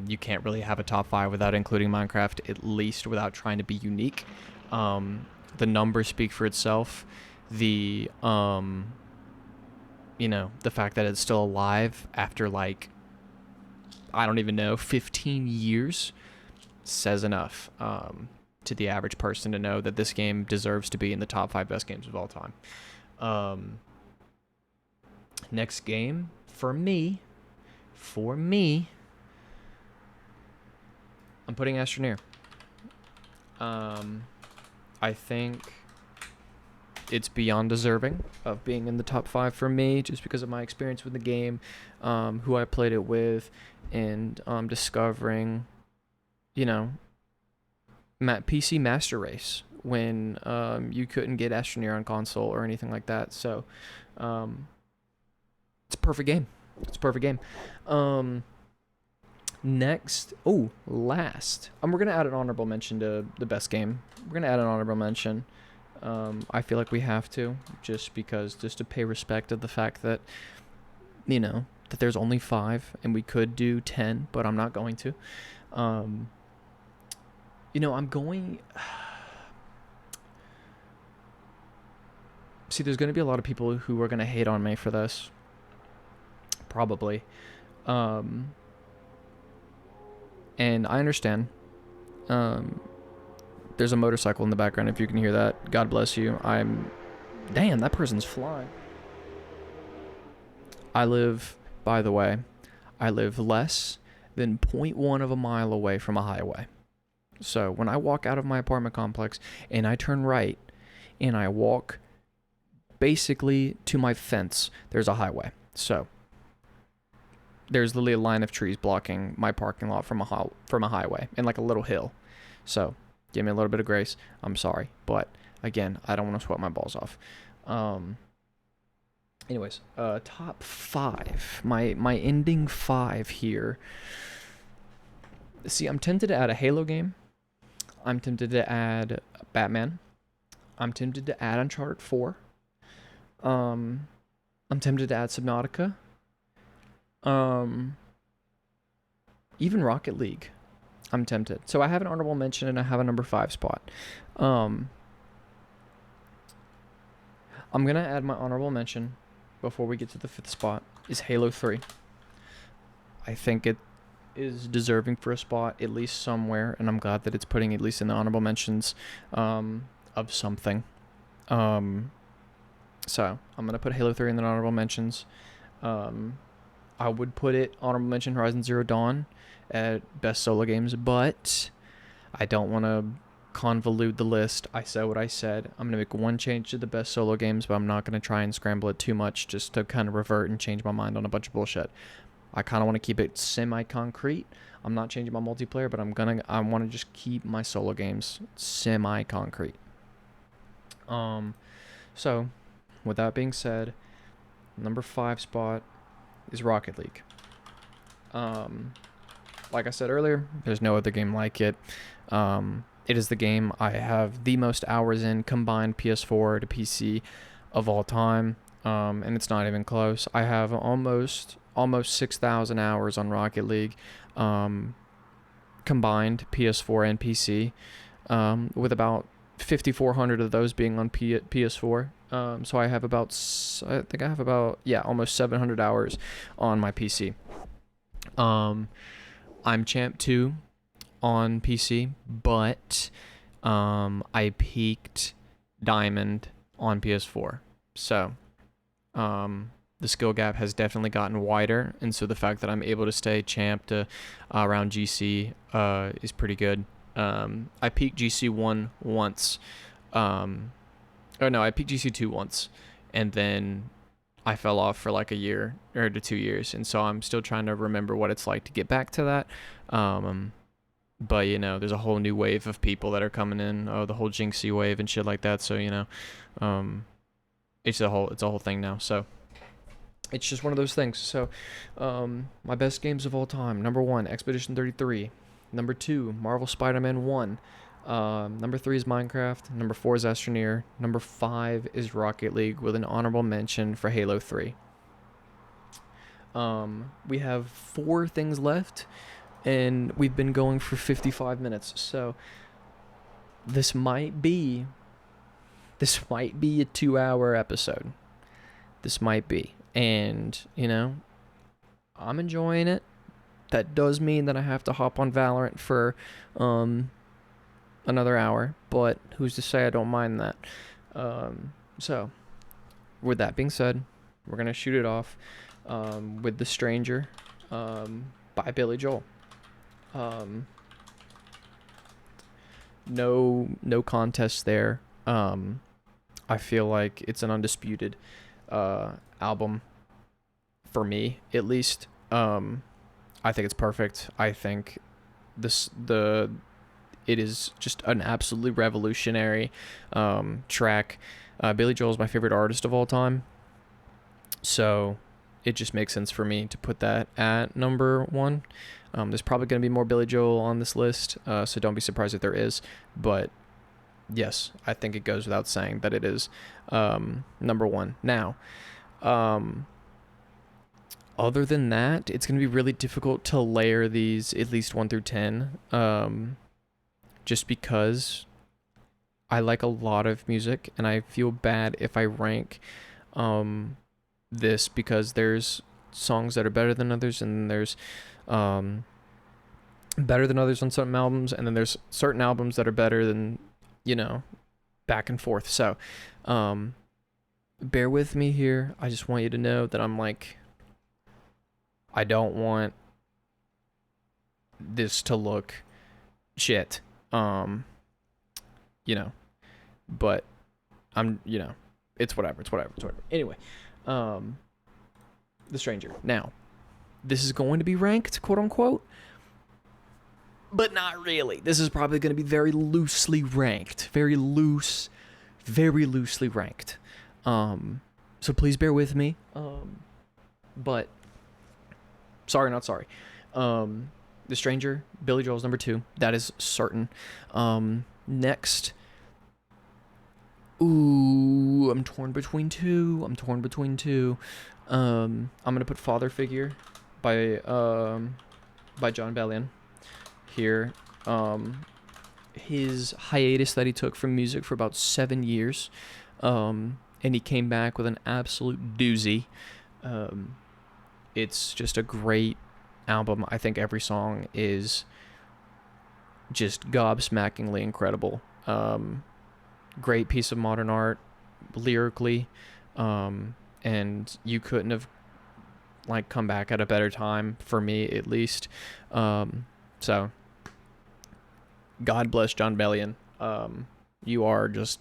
You can't really have a top 5 without including Minecraft, at least without trying to be unique. The numbers speak for itself. The fact that it's still alive after, I don't even know, 15 years says enough to the average person to know that this game deserves to be in the top 5 best games of all time. Next game, for me, I'm putting Astroneer. I think it's beyond deserving of being in the top 5 for me, just because of my experience with the game, who I played it with, and discovering, PC Master Race when you couldn't get Astroneer on console or anything like that. So, it's a perfect game. Next, last, we're gonna add an honorable mention to the best game. We're gonna add an honorable mention. I feel like we have to, just to pay respect to the fact that, that there's only 5 and we could do 10, but I'm not going to. I'm going. See, there's going to be a lot of people who are going to hate on me for this. Probably. And I understand. There's a motorcycle in the background, if you can hear that. God bless you. Damn, that person's flying. By the way, I live less than 0.1 of a mile away from a highway. So when I walk out of my apartment complex and I turn right and I walk basically to my fence, there's a highway. So there's literally a line of trees blocking my parking lot from a highway and like a little hill. So give me a little bit of grace. I'm sorry, but again, I don't want to sweat my balls off. Anyways, top 5. My ending 5 here. See, I'm tempted to add a Halo game. I'm tempted to add Batman. I'm tempted to add Uncharted 4. I'm tempted to add Subnautica. Even Rocket League. I'm tempted. So I have an honorable mention and I have a number 5 spot. I'm gonna add my honorable mention before we get to the 5th spot is Halo 3. I think it is deserving for a spot at least somewhere, and I'm glad that it's putting at least in the honorable mentions of something. So I'm gonna put Halo 3 in the honorable mentions. I would put it honorable mention Horizon Zero Dawn at best solo games, but I don't want to convolute the list. I said what I said. I'm going to make one change to the best solo games, but I'm not going to try and scramble it too much just to kind of revert and change my mind on a bunch of bullshit. I kind of want to keep it semi-concrete. I'm not changing my multiplayer, but I want to just keep my solo games semi-concrete. So with that being said, number 5 spot is Rocket League. Like I said earlier, there's no other game like it. It is the game I have the most hours in combined PS4 to PC of all time, and it's not even close. I have almost 6,000 hours on Rocket League, combined PS4 and PC, with about 5,400 of those being on PS4. So I have almost 700 hours on my PC. I'm champ 2 on PC, but I peaked diamond on PS4. So the skill gap has definitely gotten wider, and so the fact that I'm able to stay champ to around GC is pretty good. I peaked GC1 once. I peaked GC2 once, and then I fell off for like a year or to 2 years, and so I'm still trying to remember what it's like to get back to that. But there's a whole new wave of people that are coming in, the whole Jinxie wave and shit like that. So it's a whole thing now. So it's just one of those things. So my best games of all time: number 1, Expedition 33; number 2, Marvel Spider-Man 1; number 3 is Minecraft; number 4 is Astroneer; number 5 is Rocket League, with an honorable mention for Halo 3. We have 4 things left, and we've been going for 55 minutes. So this might be a 2-hour episode. This might be. And, I'm enjoying it. That does mean that I have to hop on Valorant for another hour, but who's to say I don't mind that? So with that being said, we're going to shoot it off with The Stranger by Billy Joel. No contest there. I feel like it's an undisputed album for me, at least. I think it's perfect. I think it is just an absolutely revolutionary track. Billy Joel is my favorite artist of all time, so it just makes sense for me to put that at number 1. There's probably going to be more Billy Joel on this list, so don't be surprised if there is. But yes, I think it goes without saying that it is number 1. Now, other than that, it's going to be really difficult to layer these at least 1 through 10, just because I like a lot of music, and I feel bad if I rank this, because there's songs that are better than others, and there's better than others on certain albums, and then there's certain albums that are better than, back and forth. So bear with me here. I just want you to know that I don't want this to look shit, but I'm, it's whatever. Anyway, The Stranger. Now, this is going to be ranked, quote unquote, but not really. This is probably going to be very loosely ranked. Very loosely ranked. So please bear with me. But sorry, not sorry. The Stranger, Billy Joel's number 2. That is certain. Next. Ooh, I'm torn between two. I'm gonna put Father Figure by John Bellion here. His hiatus that he took from music for about 7 years. And he came back with an absolute doozy. It's just a great album. I think every song is just gobsmackingly incredible. Great piece of modern art, lyrically, and you couldn't have come back at a better time, for me at least. So God bless John Bellion. You are just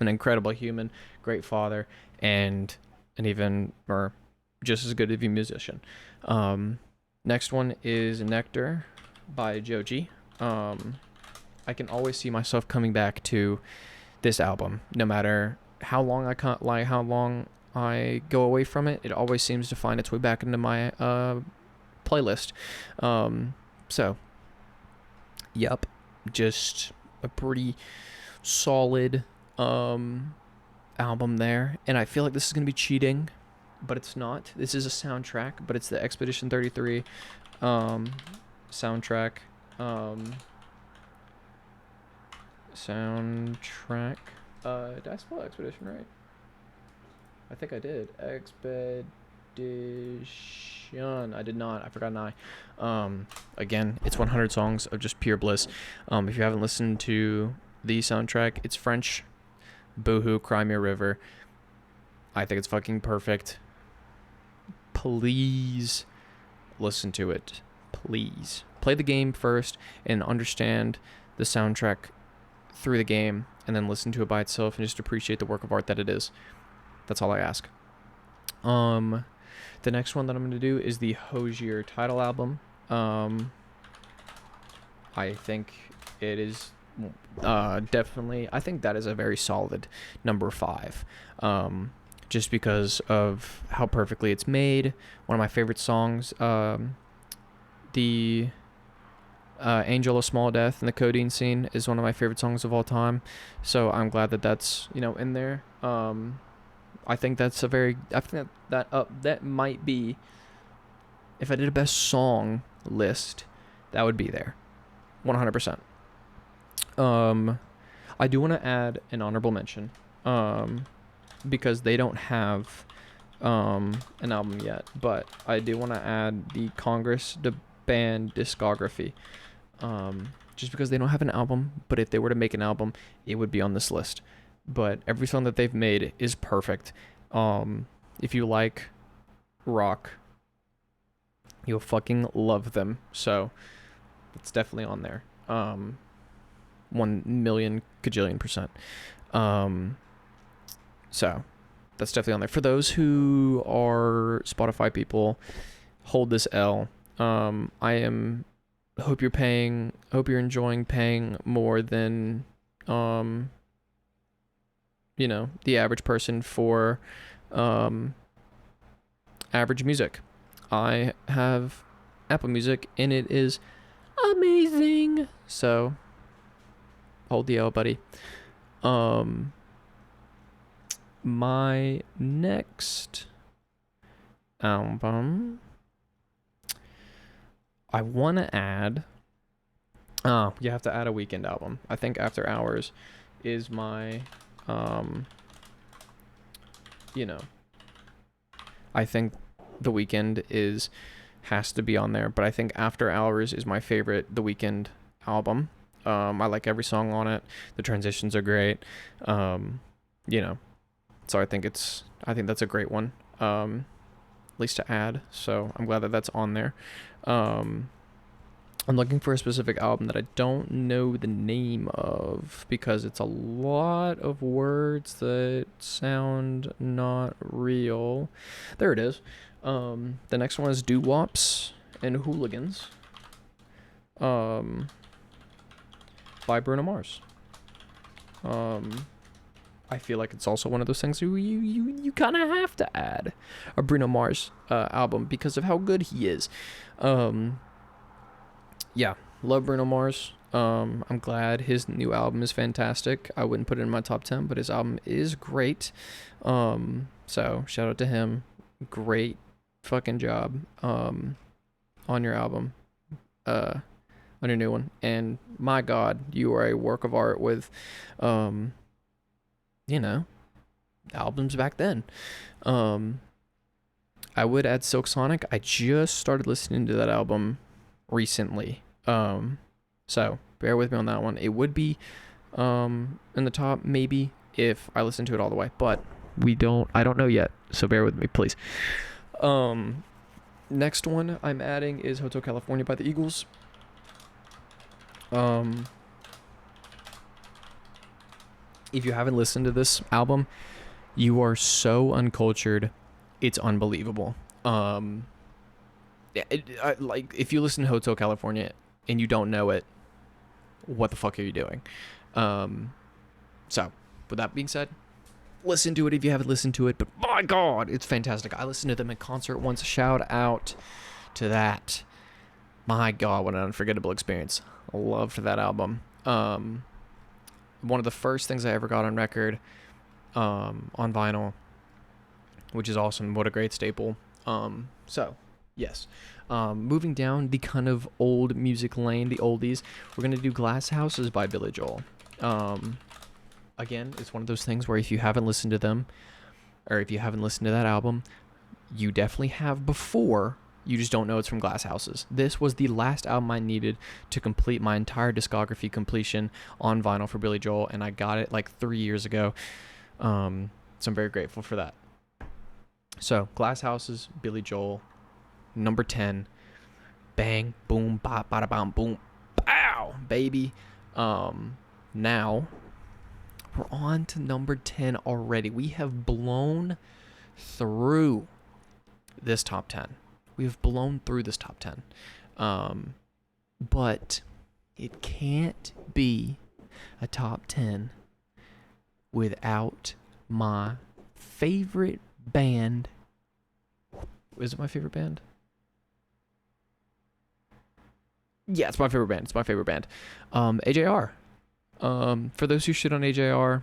an incredible human, great father, and just as good of a musician. Next one is Nectar by Joji. I can always see myself coming back to this album, no matter how long I go away from it. It always seems to find its way back into my playlist. So, yep, just a pretty solid album there. And I feel like this is gonna be cheating, but it's not. This is a soundtrack, but it's the Expedition 33 soundtrack. Did I spell Expedition right? I think I did. Expedition. I did not. I forgot an I. Again, it's 100 songs of just pure bliss. If you haven't listened to the soundtrack, it's French. Boohoo, Cry Me a River. I think it's fucking perfect. Please listen to it. Please. Play the game first and understand the soundtrack through the game, and then listen to it by itself and just appreciate the work of art that it is. That's all I ask. The next one that I'm going to do is the Hozier title album. I think it is definitely, I think that is a very solid number 5. Just because of how perfectly it's made. One of my favorite songs, the Angel of Small Death and the Codeine Scene is one of my favorite songs of all time. So I'm glad that that's, in there. I think that's that might be, if I did a best song list, that would be there. 100%. I do want to add an honorable mention, because they don't have an album yet, but I do want to add the Congress the Band discography. Just because they don't have an album, but if they were to make an album, it would be on this list. But every song that they've made is perfect. If you like rock, you'll fucking love them. So it's definitely on there. 1 million cajillion %. So that's definitely on there. For those who are Spotify people, hold this L. Hope you're enjoying paying more than, the average person for, average music. I have Apple Music and it is amazing. So hold the L, buddy. My next album, I want to add, you have to add a Weekend album. I think After Hours is my, I think The Weeknd has to be on there, but I think After Hours is my favorite The Weeknd album. I like every song on it. The transitions are great. So I think that's a great one, at least to add. So I'm glad that that's on there. I'm looking for a specific album that I don't know the name of because it's a lot of words that sound not real. There it is. The next one is Doo Wops and Hooligans. um, by Bruno Mars. I feel like it's also one of those things you kind of have to add a Bruno Mars album because of how good he is. Yeah, love Bruno Mars. I'm glad his new album is fantastic. I wouldn't put it in my top 10, but his album is great. So shout out to him. Great fucking job on your album, on your new one. And my God, you are a work of art with, you know, albums back then. I would add Silk Sonic. I just started listening to that album recently. So bear with me on that one. It would be in the top maybe if I listen to it all the way, but I don't know yet. So bear with me, please. Next one I'm adding is Hotel California by the Eagles. If you haven't listened to this album, you are so uncultured. It's unbelievable. Like if you listen to Hotel California and you don't know it, what the fuck are you doing? So with that being said, listen to it if you haven't listened to it, but my God, it's fantastic. I listened to them in concert once. Shout out to that. My God, what an unforgettable experience. I loved that album. One of the first things I ever got on record, on vinyl, which is awesome. What a great staple. So yes. Moving down the kind of old music lane, the oldies, we're going to do Glass Houses by Billy Joel. Again, it's one of those things where if you haven't listened to them, or if you haven't listened to that album, you definitely have before. You just don't know it's from Glass Houses. This was the last album I needed to complete my entire discography completion on vinyl for Billy Joel, and I got it like 3 years ago. So I'm very grateful for that. So, Glass Houses, Billy Joel, number 10. Bang, boom, bop, bada, bam, boom, pow, baby. Now, we're on to number 10 already. We have blown through this top 10. We have blown through this top 10. But it can't be a top 10 without my favorite band. Is it my favorite band? Yeah, it's my favorite band. It's my favorite band. AJR. For those who shit on AJR,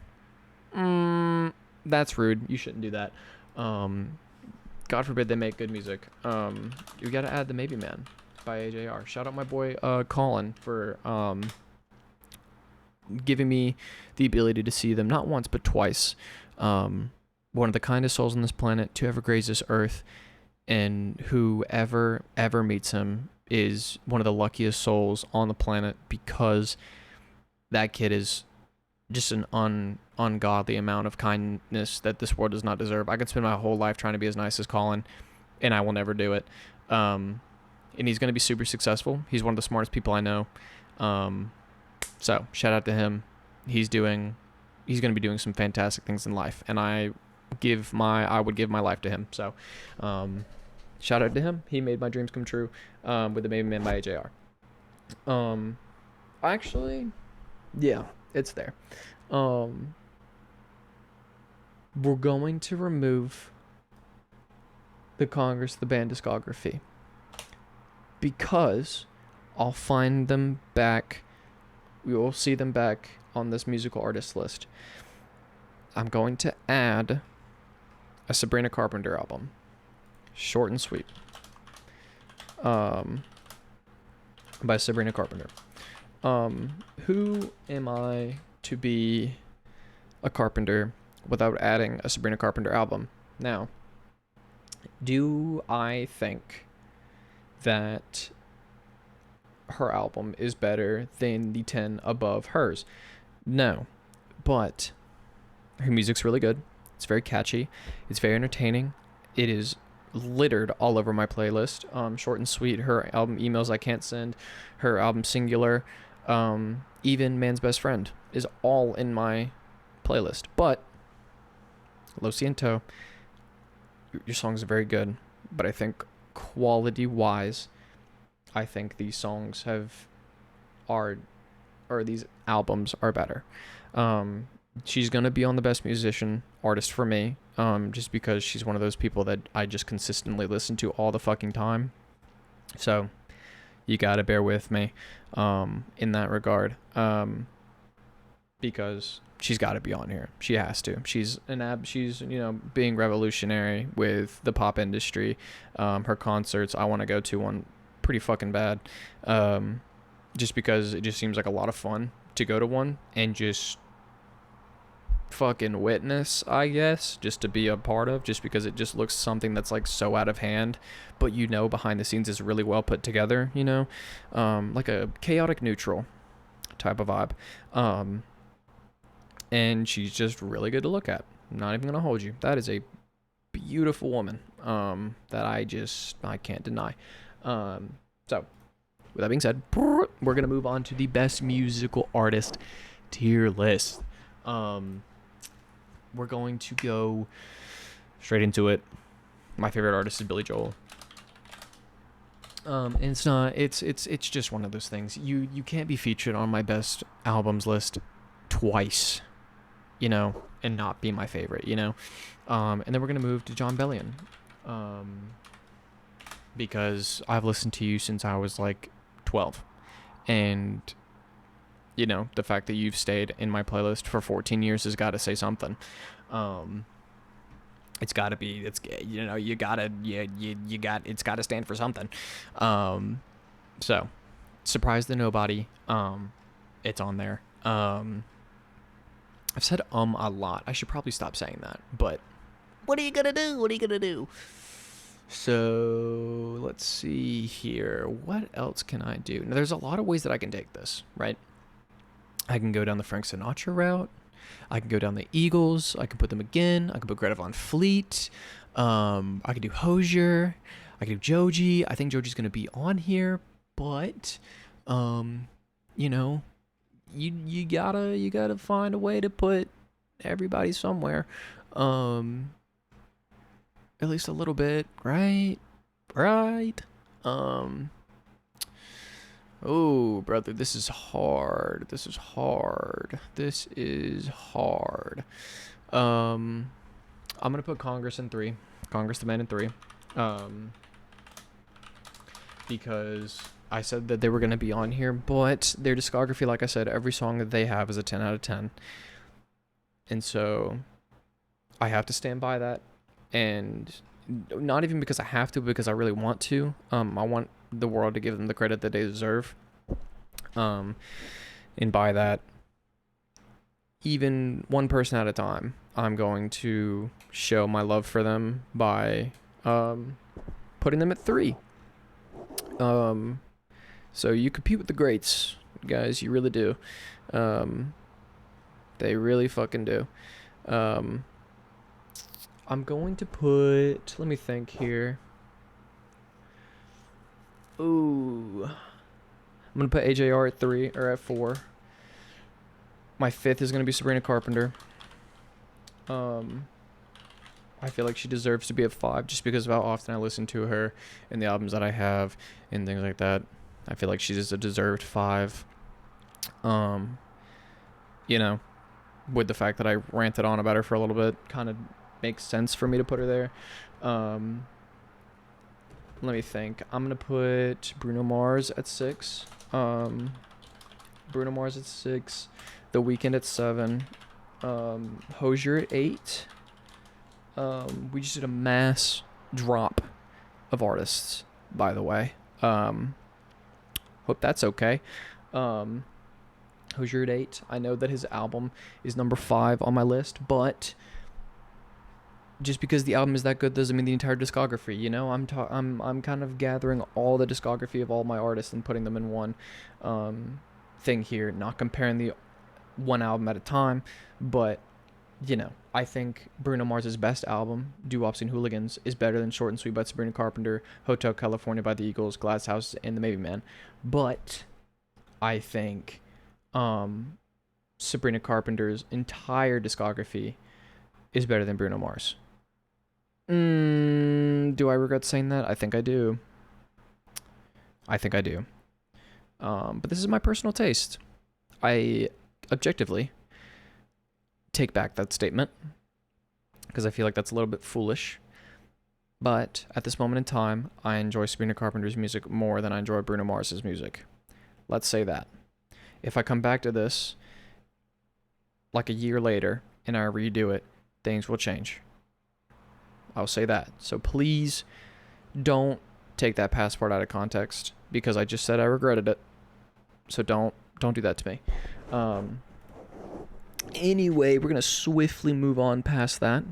that's rude. You shouldn't do that. God forbid they make good music. You gotta add The Maybe Man by AJR. Shout out my boy Colin for giving me the ability to see them not once but twice. One of the kindest souls on this planet to ever graze this earth, and whoever ever meets him is one of the luckiest souls on the planet, because that kid is just an ungodly amount of kindness that this world does not deserve. I could spend my whole life trying to be as nice as Colin, and I will never do it. And he's going to be super successful. He's one of the smartest people I know. So shout out to him. He's going to be doing some fantastic things in life, and I would give my life to him. So, shout out to him. He made my dreams come true, with The Maybe Man by AJR. Actually, yeah, it's there. We're going to remove the band discography, because I'll find them back. We will see them back on this musical artist list. I'm going to add a Sabrina Carpenter album. Short and sweet. By Sabrina Carpenter. Who am I to be a Carpenter without adding a Sabrina Carpenter album? Now, do I think that her album is better than the 10 above hers? No, but her music's really good. It's very catchy. It's very entertaining. It is littered all over my playlist. Short and sweet. Her album Emails I Can't Send, her album Singular, even Man's Best Friend is all in my playlist. But Lo Siento, your songs are very good, but I think quality wise, I think these songs have are, or these albums are better. She's gonna be on the best musician artist for me, just because she's one of those people that I just consistently listen to all the fucking time. So you gotta bear with me, in that regard, because she's got to be on here. She has to. She's she's, being revolutionary with the pop industry. Her concerts, I want to go to one pretty fucking bad, just because it just seems like a lot of fun to go to one and just fucking witness, I guess, just to be a part of, just because it just looks something that's like so out of hand, but behind the scenes is really well put together, like a chaotic neutral type of vibe. And she's just really good to look at. I'm not even gonna hold you. That is a beautiful woman, that I can't deny. So with that being said, we're gonna move on to the best musical artist tier list. We're going to go straight into it. My favorite artist is Billy Joel. And it's just one of those things. You can't be featured on my best albums list twice, and not be my favorite, and then we're gonna move to John Bellion, because I've listened to you since I was like 12, and the fact that you've stayed in my playlist for 14 years has got to say something. It's got to be, it's got to stand for something. So Surprise the Nobody, it's on there. I've said a lot. I should probably stop saying that, but what are you gonna do? So let's see here. What else can I do? Now, there's a lot of ways that I can take this, right? I can go down the Frank Sinatra route. I can go down the Eagles. I can put them again. I can put Greta Van Fleet. I can do Hozier. I can do Joji. I think Joji's gonna be on here, but you gotta find a way to put everybody somewhere, at least a little bit, right? Oh, brother, this is hard. I'm gonna put Congress the Man in 3, because I said that they were gonna be on here, but their discography, like I said, every song that they have is a 10 out of 10, and so I have to stand by that, and not even because I have to, because I really want to. I want the world to give them the credit that they deserve. And by that, even one person at a time, I'm going to show my love for them by putting them at 3. So you compete with the greats, guys. You really do. They really fucking do. I'm going to put, let me think here. Ooh. I'm going to put AJR at 3 or at 4. My 5th is going to be Sabrina Carpenter. I feel like she deserves to be at 5 just because of how often I listen to her and the albums that I have and things like that. I feel like she's a deserved 5. With the fact that I ranted on about her for a little bit, kind of makes sense for me to put her there. Let me think. I'm gonna put Bruno Mars at 6. The Weeknd at 7. Hozier at 8. We just did a mass drop of artists, by the way. Hope that's okay. Hozier at 8. I know that his album is number 5 on my list, but just because the album is that good doesn't mean the entire discography. I'm kind of gathering all the discography of all my artists and putting them in one thing here, not comparing the one album at a time, but I think Bruno Mars' best album, Doo-Wops and Hooligans, is better than Short and Sweet by Sabrina Carpenter, Hotel California by the Eagles, Glass House, and the Maybe Man. But I think Sabrina Carpenter's entire discography is better than Bruno Mars. Do I regret saying that? I think I do. But this is my personal taste. I objectively take back that statement because I feel like that's a little bit foolish. But at this moment in time, I enjoy Sabrina Carpenter's music more than I enjoy Bruno Mars's music. Let's say that. If I come back to this like a year later and I redo it, things will change. I'll say that. So please don't take that past part out of context because I just said I regretted it. So don't do that to me. Anyway, we're gonna swiftly move on past that.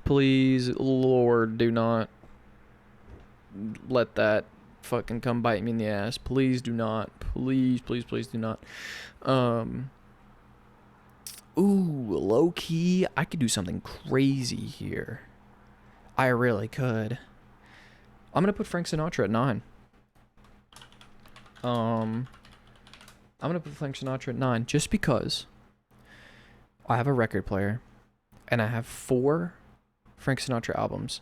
Please, Lord, do not let that fucking come bite me in the ass. Please do not. Please do not. Low key, I could do something crazy here. I really could. I'm gonna put Frank Sinatra at 9. I'm gonna put Frank Sinatra at 9 just because I have a record player and I have 4 Frank Sinatra albums,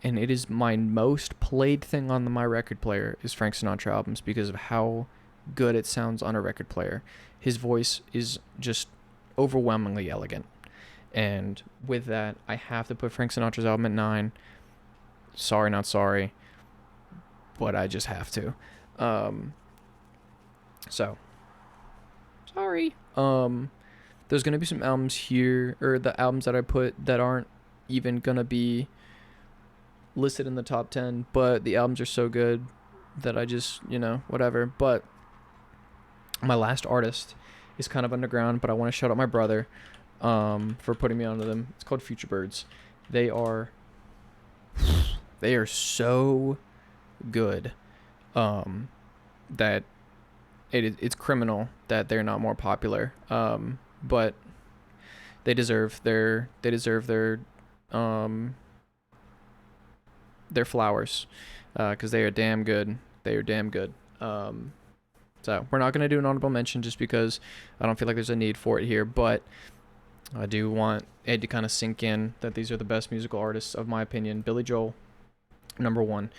and it is my most played thing on my record player is Frank Sinatra albums because of how good it sounds on a record player. His voice is just overwhelmingly elegant, and with that, I have to put Frank Sinatra's album at 9. Sorry, not sorry, but I just have to. So sorry. There's gonna be some albums here, or the albums that I put that aren't even gonna be listed in the top 10, but the albums are so good that I just, whatever. But my last artist is kind of underground, but I want to shout out my brother for putting me onto them. It's called Future Birds. They are so good that it's criminal that they're not more popular. But they deserve their flowers because they are damn good. So we're not going to do an honorable mention just because I don't feel like there's a need for it here, but I do want Ed to kind of sink in that these are the best musical artists of my opinion. Billy Joel, number 1.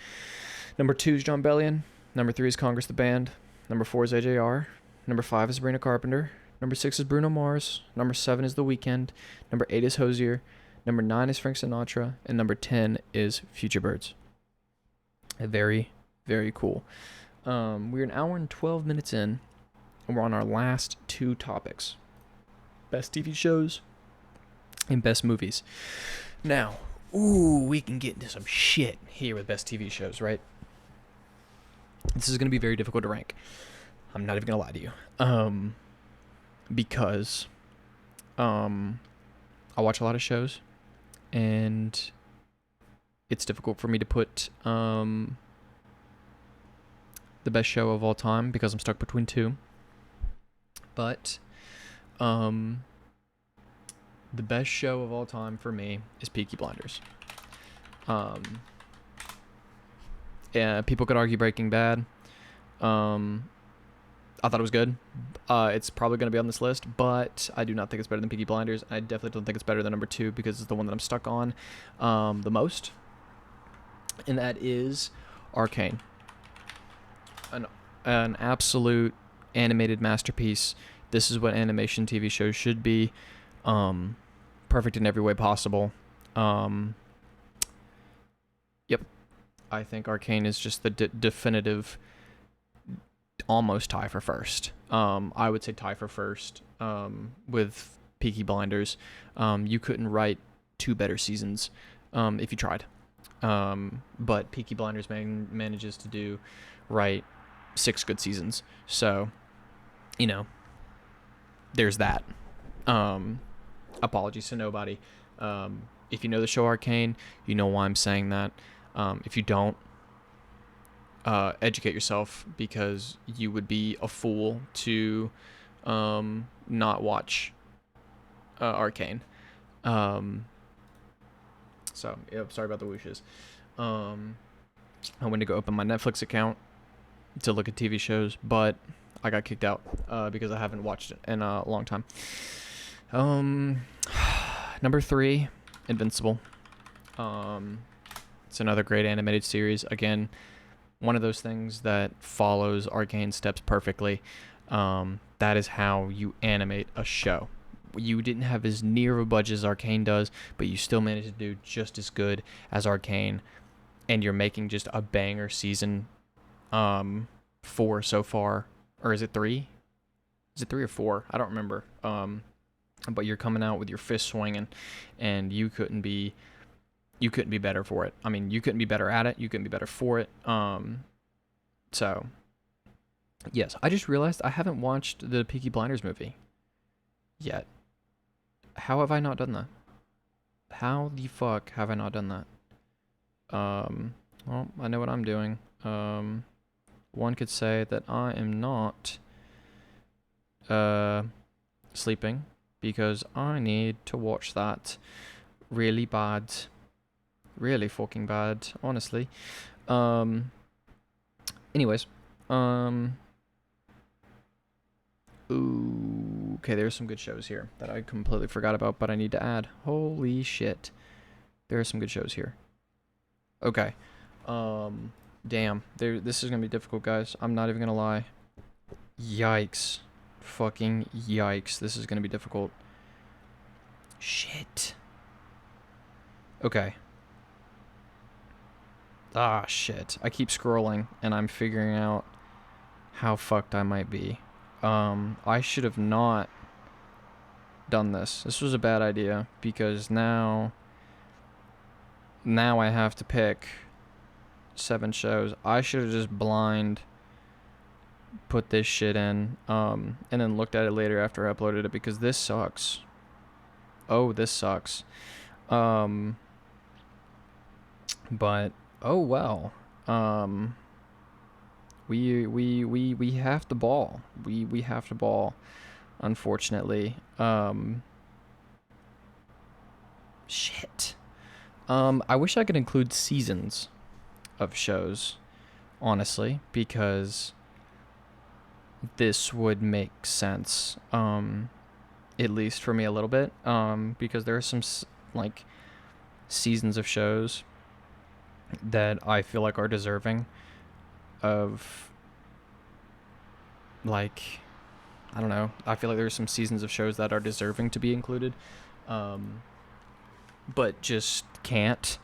Number 2 is John Bellion. Number 3 is Congress the Band. Number 4 is AJR. Number 5 is Sabrina Carpenter. Number 6 is Bruno Mars. Number 7 is The Weeknd. Number 8 is Hozier. Number 9 is Frank Sinatra. And number 10 is Future Birds. Very, very cool. We're an hour and 12 minutes in, and we're on our last 2 topics. Best TV shows and best movies. Now, we can get into some shit here with best TV shows, right? This is going to be very difficult to rank. I'm not even going to lie to you. Because I watch a lot of shows, and it's difficult for me to put the best show of all time because I'm stuck between 2. But the best show of all time for me is Peaky Blinders. Yeah, people could argue Breaking Bad. I thought it was good. It's probably going to be on this list, but I do not think it's better than Peaky Blinders. I definitely don't think it's better than number 2 because it's the one that I'm stuck on the most, and that is Arcane. An absolute animated masterpiece. This is what animation TV shows should be. Perfect in every way possible. Yep. I think Arcane is just the definitive almost tie for first. I would say tie for first with Peaky Blinders. You couldn't write 2 better seasons if you tried. But Peaky Blinders manages to write 6 good seasons. So, there's that. Apologies to nobody. If you know the show Arcane, you know why I'm saying that. If you don't, educate yourself because you would be a fool to not watch Arcane. So, sorry about the whooshes. I went to go open my Netflix account to look at TV shows, but I got kicked out because I haven't watched it in a long time. Number 3, Invincible. It's another great animated series. Again, one of those things that follows Arcane steps perfectly. That is how you animate a show. You didn't have as near of a budget as Arcane does, but you still managed to do just as good as Arcane, and you're making just a banger season 4 so far. Or is it 3? Is it 3 or 4? I don't remember. But you're coming out with your fist swinging, and you couldn't be better for it. I mean, you couldn't be better at it. You couldn't be better for it. So yes, I just realized I haven't watched the Peaky Blinders movie yet. How have I not done that? How the fuck have I not done that? Well, I know what I'm doing. One could say that I am not sleeping because I need to watch that really bad. Really fucking bad, honestly. Anyways, ooh, okay, there's some good shows here that I completely forgot about, but I need to add. Holy shit. There are some good shows here. Okay. Damn. This is gonna be difficult, guys. I'm not even gonna lie. Yikes. Fucking yikes. This is gonna be difficult. Shit. Okay. Ah, shit. I keep scrolling, and I'm figuring out how fucked I might be. I should have not done this. This was a bad idea, because now I have to pick 7 shows. I should have just blind put this shit in, and then looked at it later after I uploaded it, because this sucks. Oh, this sucks. But oh well. We have to ball. We have to ball, unfortunately. Shit. I wish I could include seasons of shows, honestly, because this would make sense. At least for me a little bit. Because there are some like seasons of shows that I feel like are deserving of, like, I don't know. I feel like there's some seasons of shows that are deserving to be included, but just can't,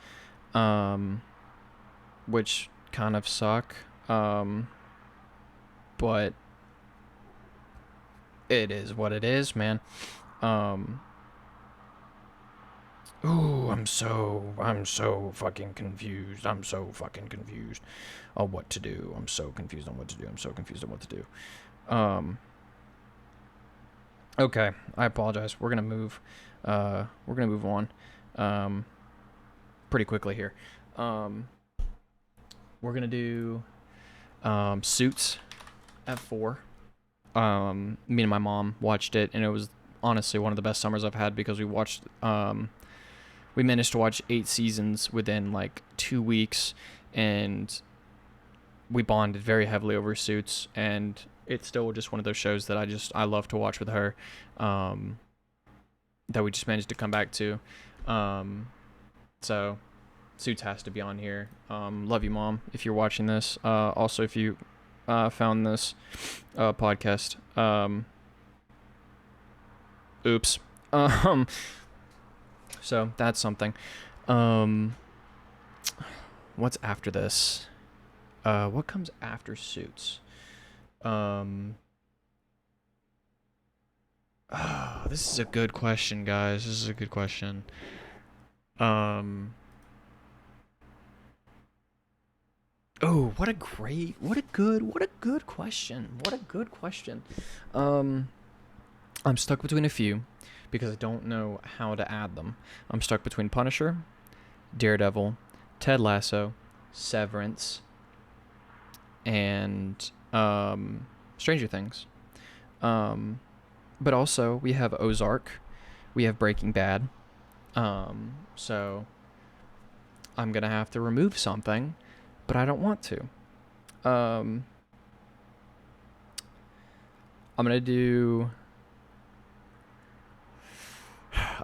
which kind of suck. But it is what it is, man. Ooh, I'm so fucking confused. I'm so fucking confused on what to do. I'm so confused on what to do. I'm so confused on what to do. Okay, I apologize. We're gonna move on pretty quickly here. We're gonna do Suits at 4. Me and my mom watched it, and it was honestly one of the best summers I've had, because we watched we managed to watch 8 seasons within like 2 weeks, and we bonded very heavily over Suits, and it's still just one of those shows that I love to watch with her, that we just managed to come back to. So Suits has to be on here. Love you, Mom, if you're watching this. Also, if you found this podcast, oops. So that's something. What's after this? What comes after Suits? Oh, this is a good question, guys. This is a good question. Oh, what a good question. What a good question. I'm stuck between a few, because I don't know how to add them. I'm stuck between Punisher, Daredevil, Ted Lasso, Severance, and Stranger Things. But also we have Ozark, we have Breaking Bad. So I'm gonna have to remove something, but I don't want to. I'm gonna do.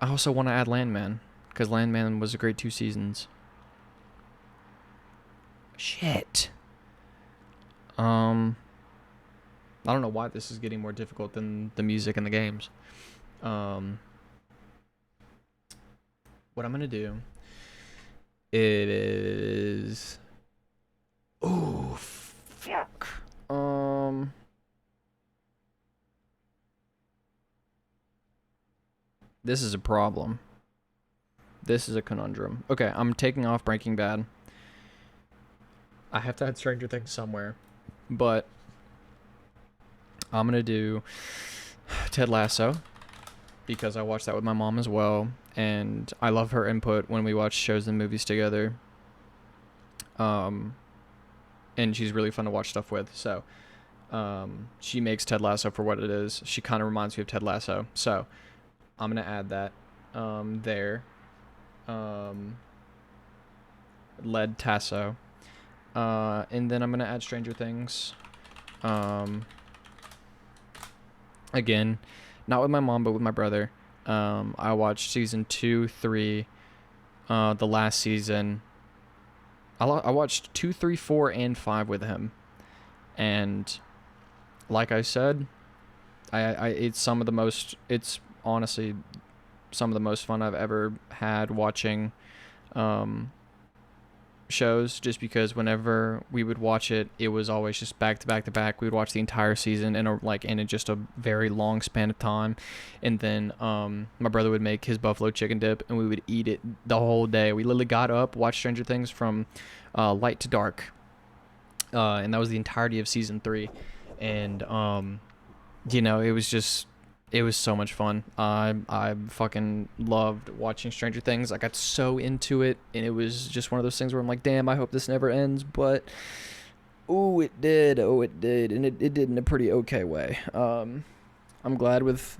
I also want to add Landman, because Landman was a great 2 seasons. Shit. I don't know why this is getting more difficult than the music and the games. What I'm gonna do is, oh fuck. This is a problem. This is a conundrum. Okay, I'm taking off Breaking Bad. I have to add Stranger Things somewhere, but I'm gonna do Ted Lasso because I watched that with my mom as well, and I love her input when we watch shows and movies together. And she's really fun to watch stuff with. So, she makes Ted Lasso for what it is. She kind of reminds me of Ted Lasso. So, I'm gonna add that there. Led Tasso. And then I'm gonna add Stranger Things. Again, not with my mom, but with my brother. I watched season 2, 3, the last season. I watched 2, 3, 4, and 5 with him, and like I said, it's honestly some of the most fun I've ever had watching shows, just because whenever we would watch it, it was always just back to back to back. We would watch the entire season in just a very long span of time, and then my brother would make his buffalo chicken dip, and we would eat it the whole day. We literally got up, watched Stranger Things from light to dark, and that was the entirety of season 3, and it was so much fun. I fucking loved watching Stranger Things. I got so into it, and it was just one of those things where I'm like, damn, I hope this never ends. But it did. And it did in a pretty okay way. I'm kind of glad with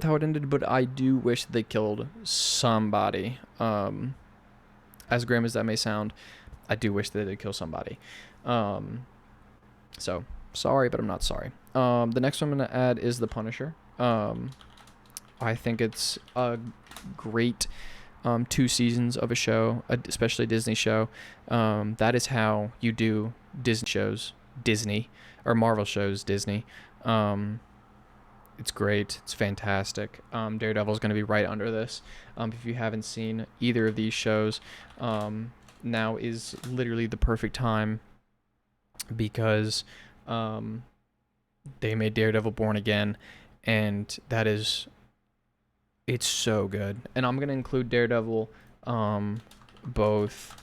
how it ended, but I do wish they killed somebody. As grim as that may sound, I do wish they did kill somebody. So sorry, but I'm not sorry. The next one I'm gonna add is The Punisher. I think it's a great 2 seasons of a show, especially a Disney show. That is how you do Disney or Marvel shows Disney. It's great. It's fantastic. Daredevil's going to be right under this. If you haven't seen either of these shows, now is literally the perfect time, because they made Daredevil Born Again, and it's so good. And I'm gonna include Daredevil, both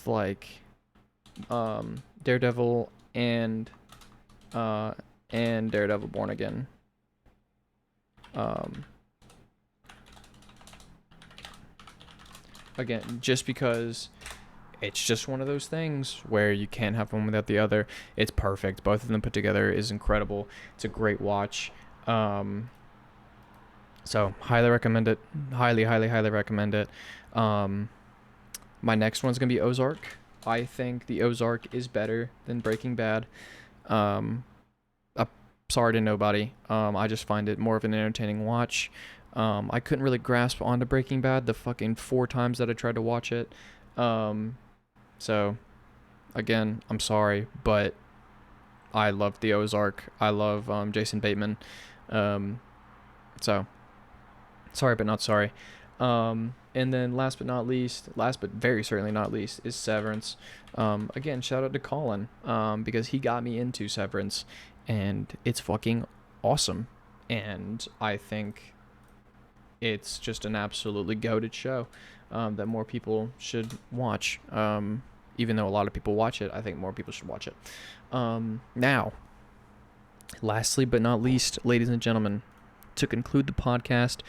like Daredevil and Daredevil Born Again. Again, just because it's just one of those things where you can't have one without the other. It's perfect. Both of them put together is incredible. It's a great watch. So highly recommend it. Highly recommend it. My next one's gonna be Ozark. I think the Ozark is better than Breaking Bad. Sorry to nobody. I just find it more of an entertaining watch. I couldn't really grasp onto Breaking Bad the fucking 4 times that I tried to watch it. So, again, I'm sorry, but I love the Ozark. I love Jason Bateman. So, sorry but not sorry. And then last but very certainly not least, is Severance. Again, shout out to Colin, because he got me into Severance, and it's fucking awesome. And I think it's just an absolutely goated show that more people should watch. Even though a lot of people watch it, I think more people should watch it. Now, lastly but not least, ladies and gentlemen, to conclude the podcast,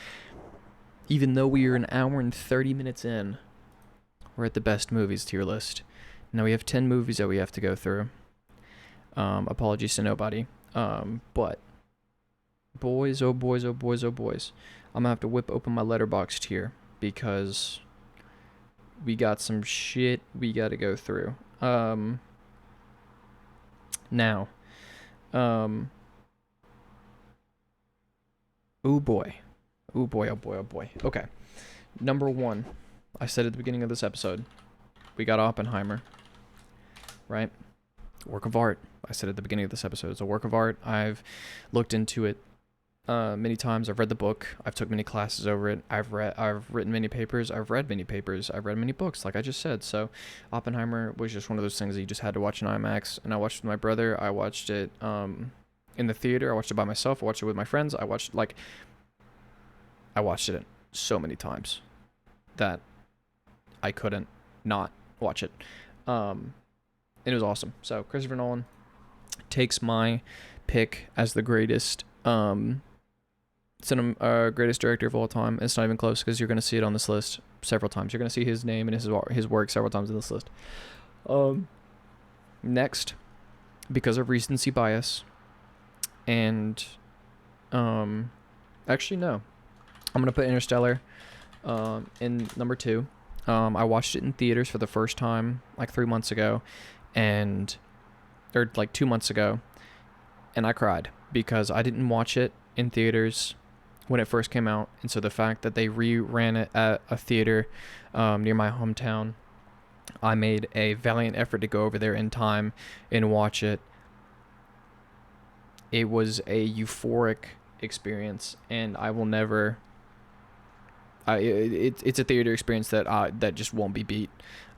even though we are an hour and 30 minutes in, we're at the best movies tier list. Now we have 10 movies that we have to go through. Apologies to nobody. But boys, oh boys, I'm gonna have to whip open my Letterboxd here, because we got some shit we gotta go through. Now, oh boy. Okay. Number 1, I said at the beginning of this episode, we got Oppenheimer, right? Work of art. I said at the beginning of this episode, it's a work of art. I've looked into it many times. I've read the book. I've took many classes over it. I've written many papers. I've read many papers. I've read many books, like I just said. So Oppenheimer was just one of those things that you just had to watch in IMAX. And I watched it with my brother. I watched it in the theater. I watched it by myself. I watched it with my friends. I watched it so many times that I couldn't not watch it. It was awesome. So Christopher Nolan takes my pick as the greatest greatest director of all time. It's not even close because you're going to see it on this list several times. You're going to see his name and his work several times in this list. Next, because of recency bias, and actually no, I'm going to put Interstellar in number 2. I watched it in theaters for the first time like 3 months ago, or like 2 months ago, and I cried because I didn't watch it in theaters when it first came out. And so the fact that they re-ran it at a theater near my hometown, I made a valiant effort to go over there in time and watch it. It was a euphoric experience, and I will never... it's a theater experience that just won't be beat.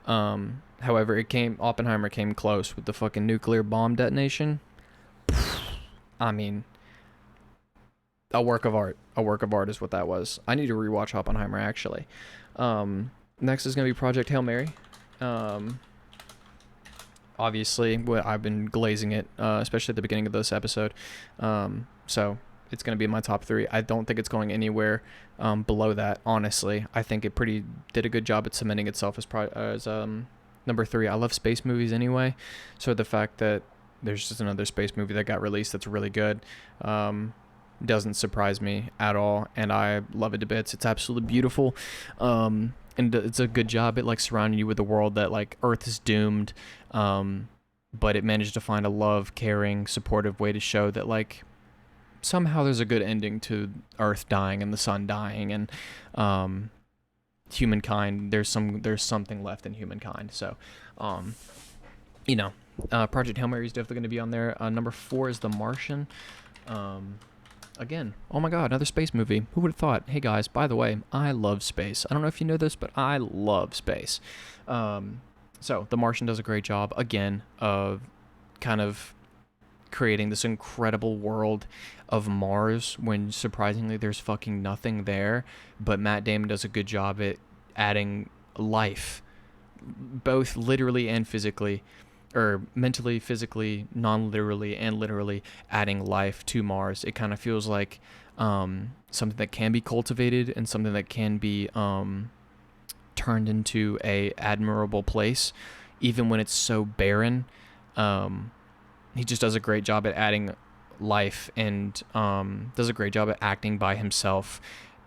However, Oppenheimer came close with the fucking nuclear bomb detonation. I mean, a work of art. A work of art is what that was. I need to rewatch Oppenheimer, actually. Next is going to be Project Hail Mary. Obviously, I've been glazing it, especially at the beginning of this episode. So it's going to be in my top 3. I don't think it's going anywhere below that, honestly. I think it did a good job at cementing itself as number 3. I love space movies anyway, so the fact that there's just another space movie that got released that's really good doesn't surprise me at all, and I love it to bits. It's absolutely beautiful, and it's a good job at like surrounding you with a world that like Earth is doomed, but it managed to find a love, caring, supportive way to show that like somehow there's a good ending to Earth dying and the sun dying, and humankind, there's something left in humankind. So Project Hail Mary is definitely going to be on there. Number 4 is The Martian. Again, oh my god, another space movie. Who would have thought? Hey guys, by the way, I love space. I don't know if you know this, but I love space. So The Martian does a great job, again, of kind of creating this incredible world of Mars when surprisingly there's fucking nothing there. But Matt Damon does a good job at adding life, both literally and physically, or mentally, physically, non-literally, and literally adding life to Mars. It kind of feels like something that can be cultivated and something that can be turned into a admirable place, even when it's so barren. He just does a great job at adding life, and does a great job at acting by himself,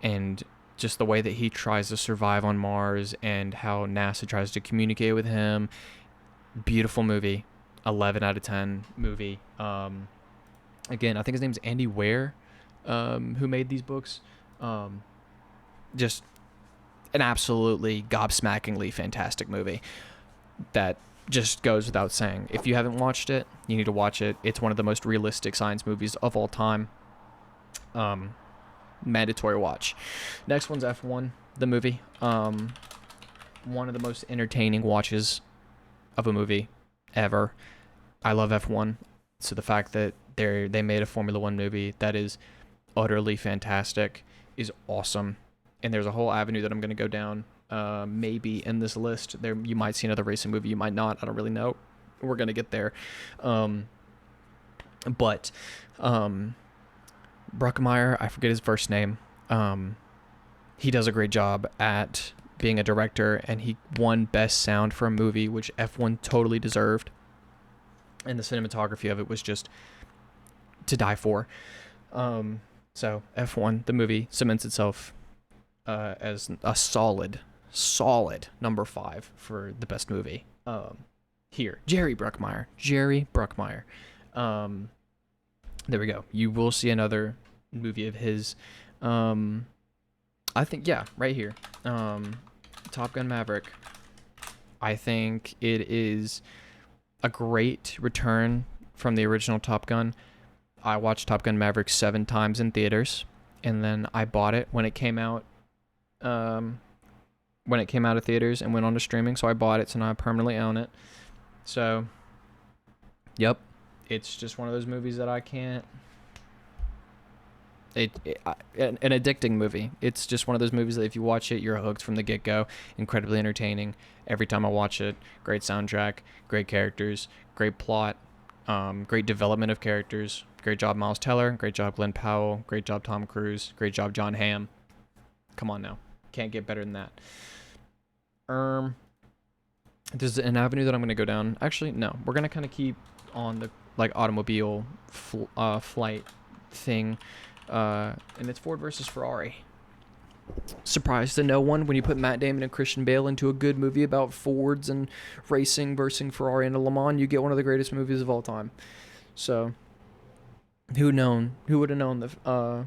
and just the way that he tries to survive on Mars and how NASA tries to communicate with him. Beautiful movie. 11 out of 10 movie. Again, I think his name's Andy Weir, who made these books. Just an absolutely gobsmackingly fantastic movie that just goes without saying. If you haven't watched it, you need to watch it. It's one of the most realistic science movies of all time. Mandatory watch. Next one's F1, the movie. One of the most entertaining watches of a movie ever. I love F1. So the fact that they made a Formula 1 movie that is utterly fantastic is awesome. And there's a whole avenue that I'm going to go down, maybe in this list. There, you might see another racing movie, you might not. I don't really know. We're going to get there. But Bruckmeyer, I forget his first name. He does a great job at being a director, and he won Best Sound for a movie, which F1 totally deserved. And the cinematography of it was just to die for. So F1, the movie, cements itself as a solid number 5 for the best movie. Here, Jerry Bruckmeyer. There we go. You will see another movie of his. I think, yeah, right here. Top Gun Maverick. I think it is a great return from the original Top Gun. I watched Top Gun Maverick 7 times in theaters, and then I bought it when it came out. Um, when it came out of theaters and went on to streaming, so I bought it, so now I permanently own it. So, yep, it's just one of those movies that I can't. An addicting movie. It's just one of those movies that if you watch it, you're hooked from the get go. Incredibly entertaining. Every time I watch it, great soundtrack, great characters, great plot, great development of characters. Great job, Miles Teller. Great job, Glenn Powell. Great job, Tom Cruise. Great job, John Hamm. Come on now, can't get better than that. There's an avenue that I'm gonna go down. Actually, no, we're gonna kind of keep on the like automobile flight thing, and it's Ford versus Ferrari. Surprise to no one when you put Matt Damon and Christian Bale into a good movie about Fords and racing versus Ferrari into Le Mans, you get one of the greatest movies of all time. So, who would have known that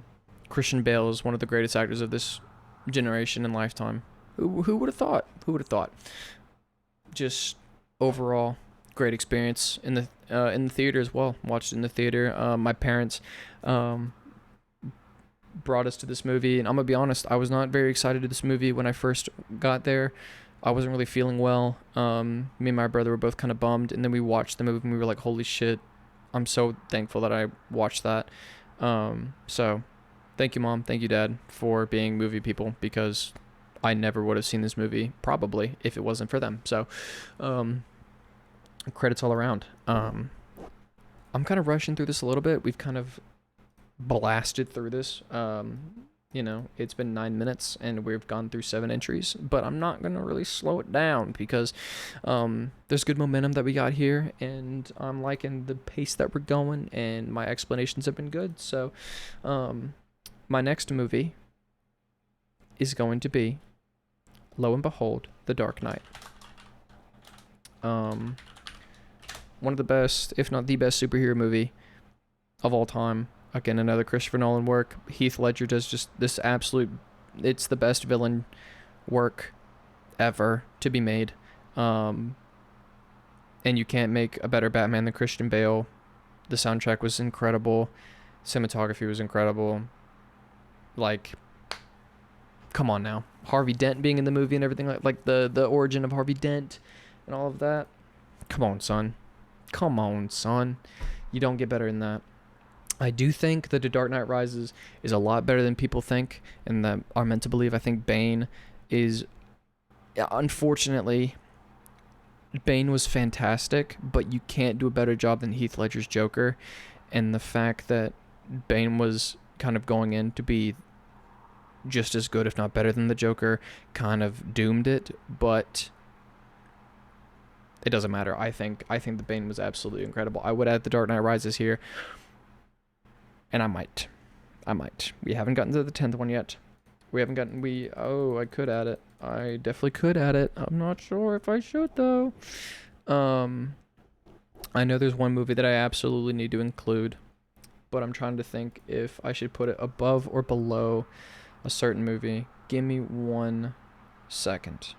Christian Bale is one of the greatest actors of this generation and lifetime? Who would have thought? Who would have thought? Just overall great experience in the theater as well. Watched it in the theater. My parents brought us to this movie, and I'm gonna be honest, I was not very excited to this movie when I first got there. I wasn't really feeling well. Me and my brother were both kind of bummed, and then we watched the movie and we were like, holy shit, I'm so thankful that I watched that. So thank you, Mom, thank you, Dad, for being movie people, because I never would have seen this movie probably if it wasn't for them. So credits all around. I'm kind of rushing through this a little bit. We've kind of blasted through this. It's been 9 minutes and we've gone through 7 entries, but I'm not going to really slow it down because there's good momentum that we got here, and I'm liking the pace that we're going, and my explanations have been good. So my next movie is going to be, lo and behold, The Dark Knight. One of the best, if not the best, superhero movie of all time. Again, another Christopher Nolan work. Heath Ledger does just this it's the best villain work ever to be made. And you can't make a better Batman than Christian Bale. The soundtrack was incredible. Cinematography was incredible. Like, come on now. Harvey Dent being in the movie and everything, like the origin of Harvey Dent and all of that. Come on, son. Come on, son. You don't get better than that. I do think that The Dark Knight Rises is a lot better than people think and that are meant to believe. I think Bane is, unfortunately, Bane was fantastic, but you can't do a better job than Heath Ledger's Joker. And the fact that Bane was kind of going in to be just as good, if not better than the Joker, kind of doomed it, but it doesn't matter. I think the Bane was absolutely incredible. I would add The Dark Knight Rises here. And I might. We haven't gotten to the 10th one yet. I could add it. I definitely could add it. I'm not sure if I should, though. I know there's one movie that I absolutely need to include, but I'm trying to think if I should put it above or below a certain movie. Give me 1 second.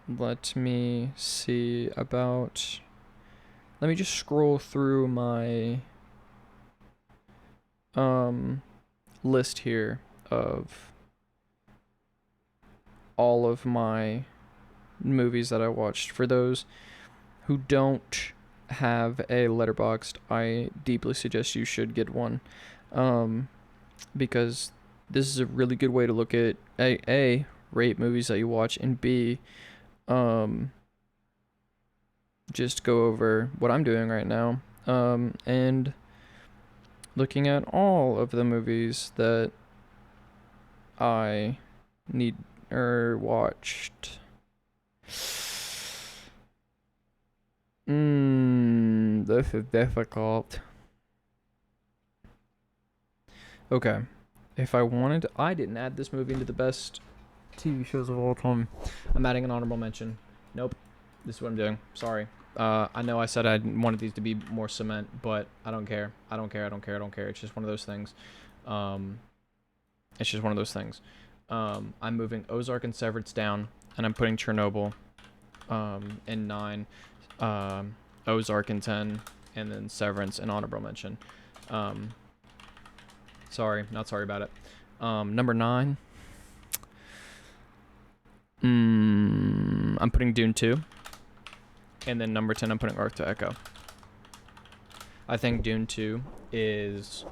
Let me see about... Let me just scroll through my list here of all of my movies that I watched. For those who don't have a Letterboxd, I deeply suggest you should get one, because this is a really good way to look at A, rate movies that you watch, and B, just go over what I'm doing right now, and looking at all of the movies that I need or watched. This is difficult. Okay. If I didn't add this movie into the best TV shows of all time. I'm adding an honorable mention. Nope. This is what I'm doing. Sorry. I know I said I wanted these to be more cement, but I don't care. It's just one of those things. I'm moving Ozark and Severance down, and I'm putting Chernobyl in 9, Ozark in 10, and then Severance in honorable mention. Sorry, not sorry about it. Number 9. I'm putting Dune 2. And then number 10, I'm putting Earth to Echo. I think Dune 2 is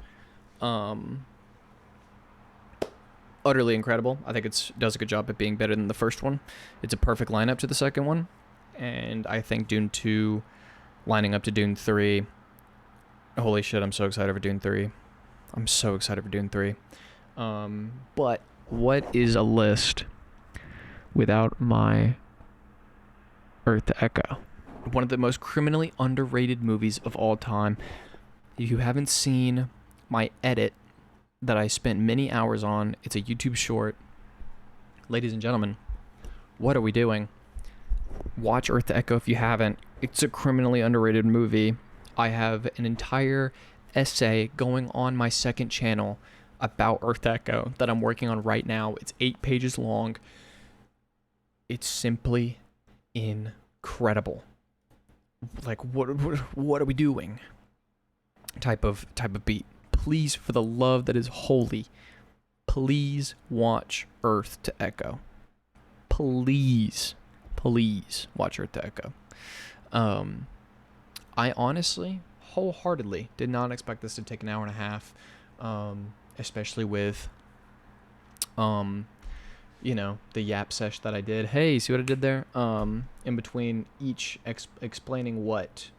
utterly incredible. I think it does a good job at being better than the first one. It's a perfect lineup to the second one. And I think Dune 2 lining up to Dune 3. Holy shit, I'm so excited for Dune 3. I'm so excited for Dune 3. But what is a list without my Earth to Echo? One of the most criminally underrated movies of all time. If you haven't seen my edit that I spent many hours on, it's a YouTube short. Ladies and gentlemen, what are we doing? Watch Earth to Echo if you haven't. It's a criminally underrated movie. I have an entire essay going on my second channel about Earth to Echo that I'm working on right now. It's 8 pages long. It's simply incredible. Like, what are we doing? Type of beat. Please, for the love that is holy, please watch Earth to Echo. Please watch Earth to Echo. I honestly, wholeheartedly did not expect this to take an hour and a half, especially with, the Yap Sesh that I did. Hey, see what I did there? In between each explaining what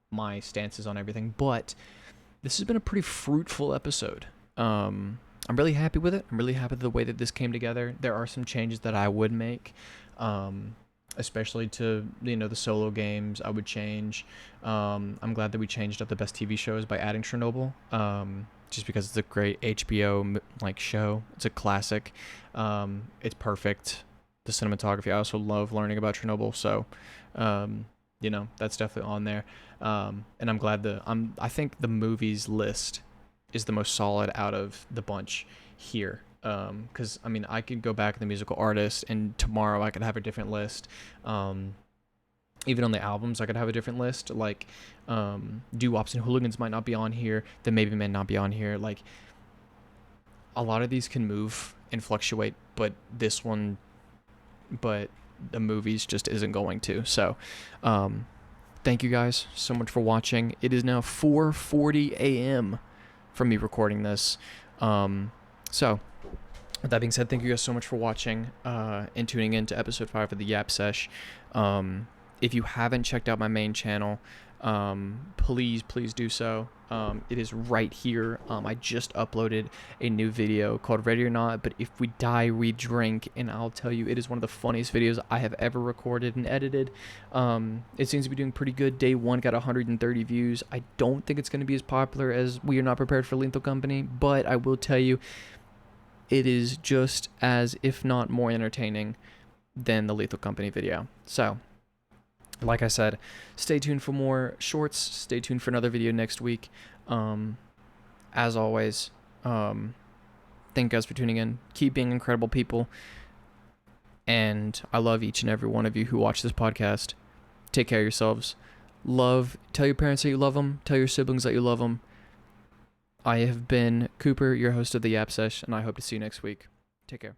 my stance is on everything. But this has been a pretty fruitful episode. I'm really happy with it. I'm really happy with the way that this came together. There are some changes that I would make, especially to, the solo games I would change. I'm glad that we changed up the best TV shows by adding Chernobyl, just because it's a great HBO show. It's a classic. It's perfect. The cinematography, I also love learning about Chernobyl, so that's definitely on there. And I'm glad I think the movies list is the most solid out of the bunch here. Because I could go back to the musical artist, and tomorrow I could have a different list. Even on the albums, I could have a different list. Like, Doo-Wops and Hooligans might not be on here. The Maybe Men not be on here. Like, a lot of these can move and fluctuate, but the movies just isn't going to. So, thank you guys so much for watching. It is now 4:40 a.m. from me recording this. So, with that being said, thank you guys so much for watching and tuning in to episode 5 of the Yap Sesh. If you haven't checked out my main channel, please do so. It is right here. I just uploaded a new video called Ready or Not, but if we die, we drink, and I'll tell you, it is one of the funniest videos I have ever recorded and edited. It seems to be doing pretty good. Day 1 got 130 views. I don't think it's going to be as popular as We Are Not Prepared for Lethal Company, but I will tell you, it is just as, if not more entertaining than the Lethal Company video. So, like I said, stay tuned for more shorts. Stay tuned for another video next week. As always, thank you guys for tuning in. Keep being incredible people. And I love each and every one of you who watch this podcast. Take care of yourselves. Tell your parents that you love them. Tell your siblings that you love them. I have been Cooper, your host of the Yap Sesh, and I hope to see you next week. Take care.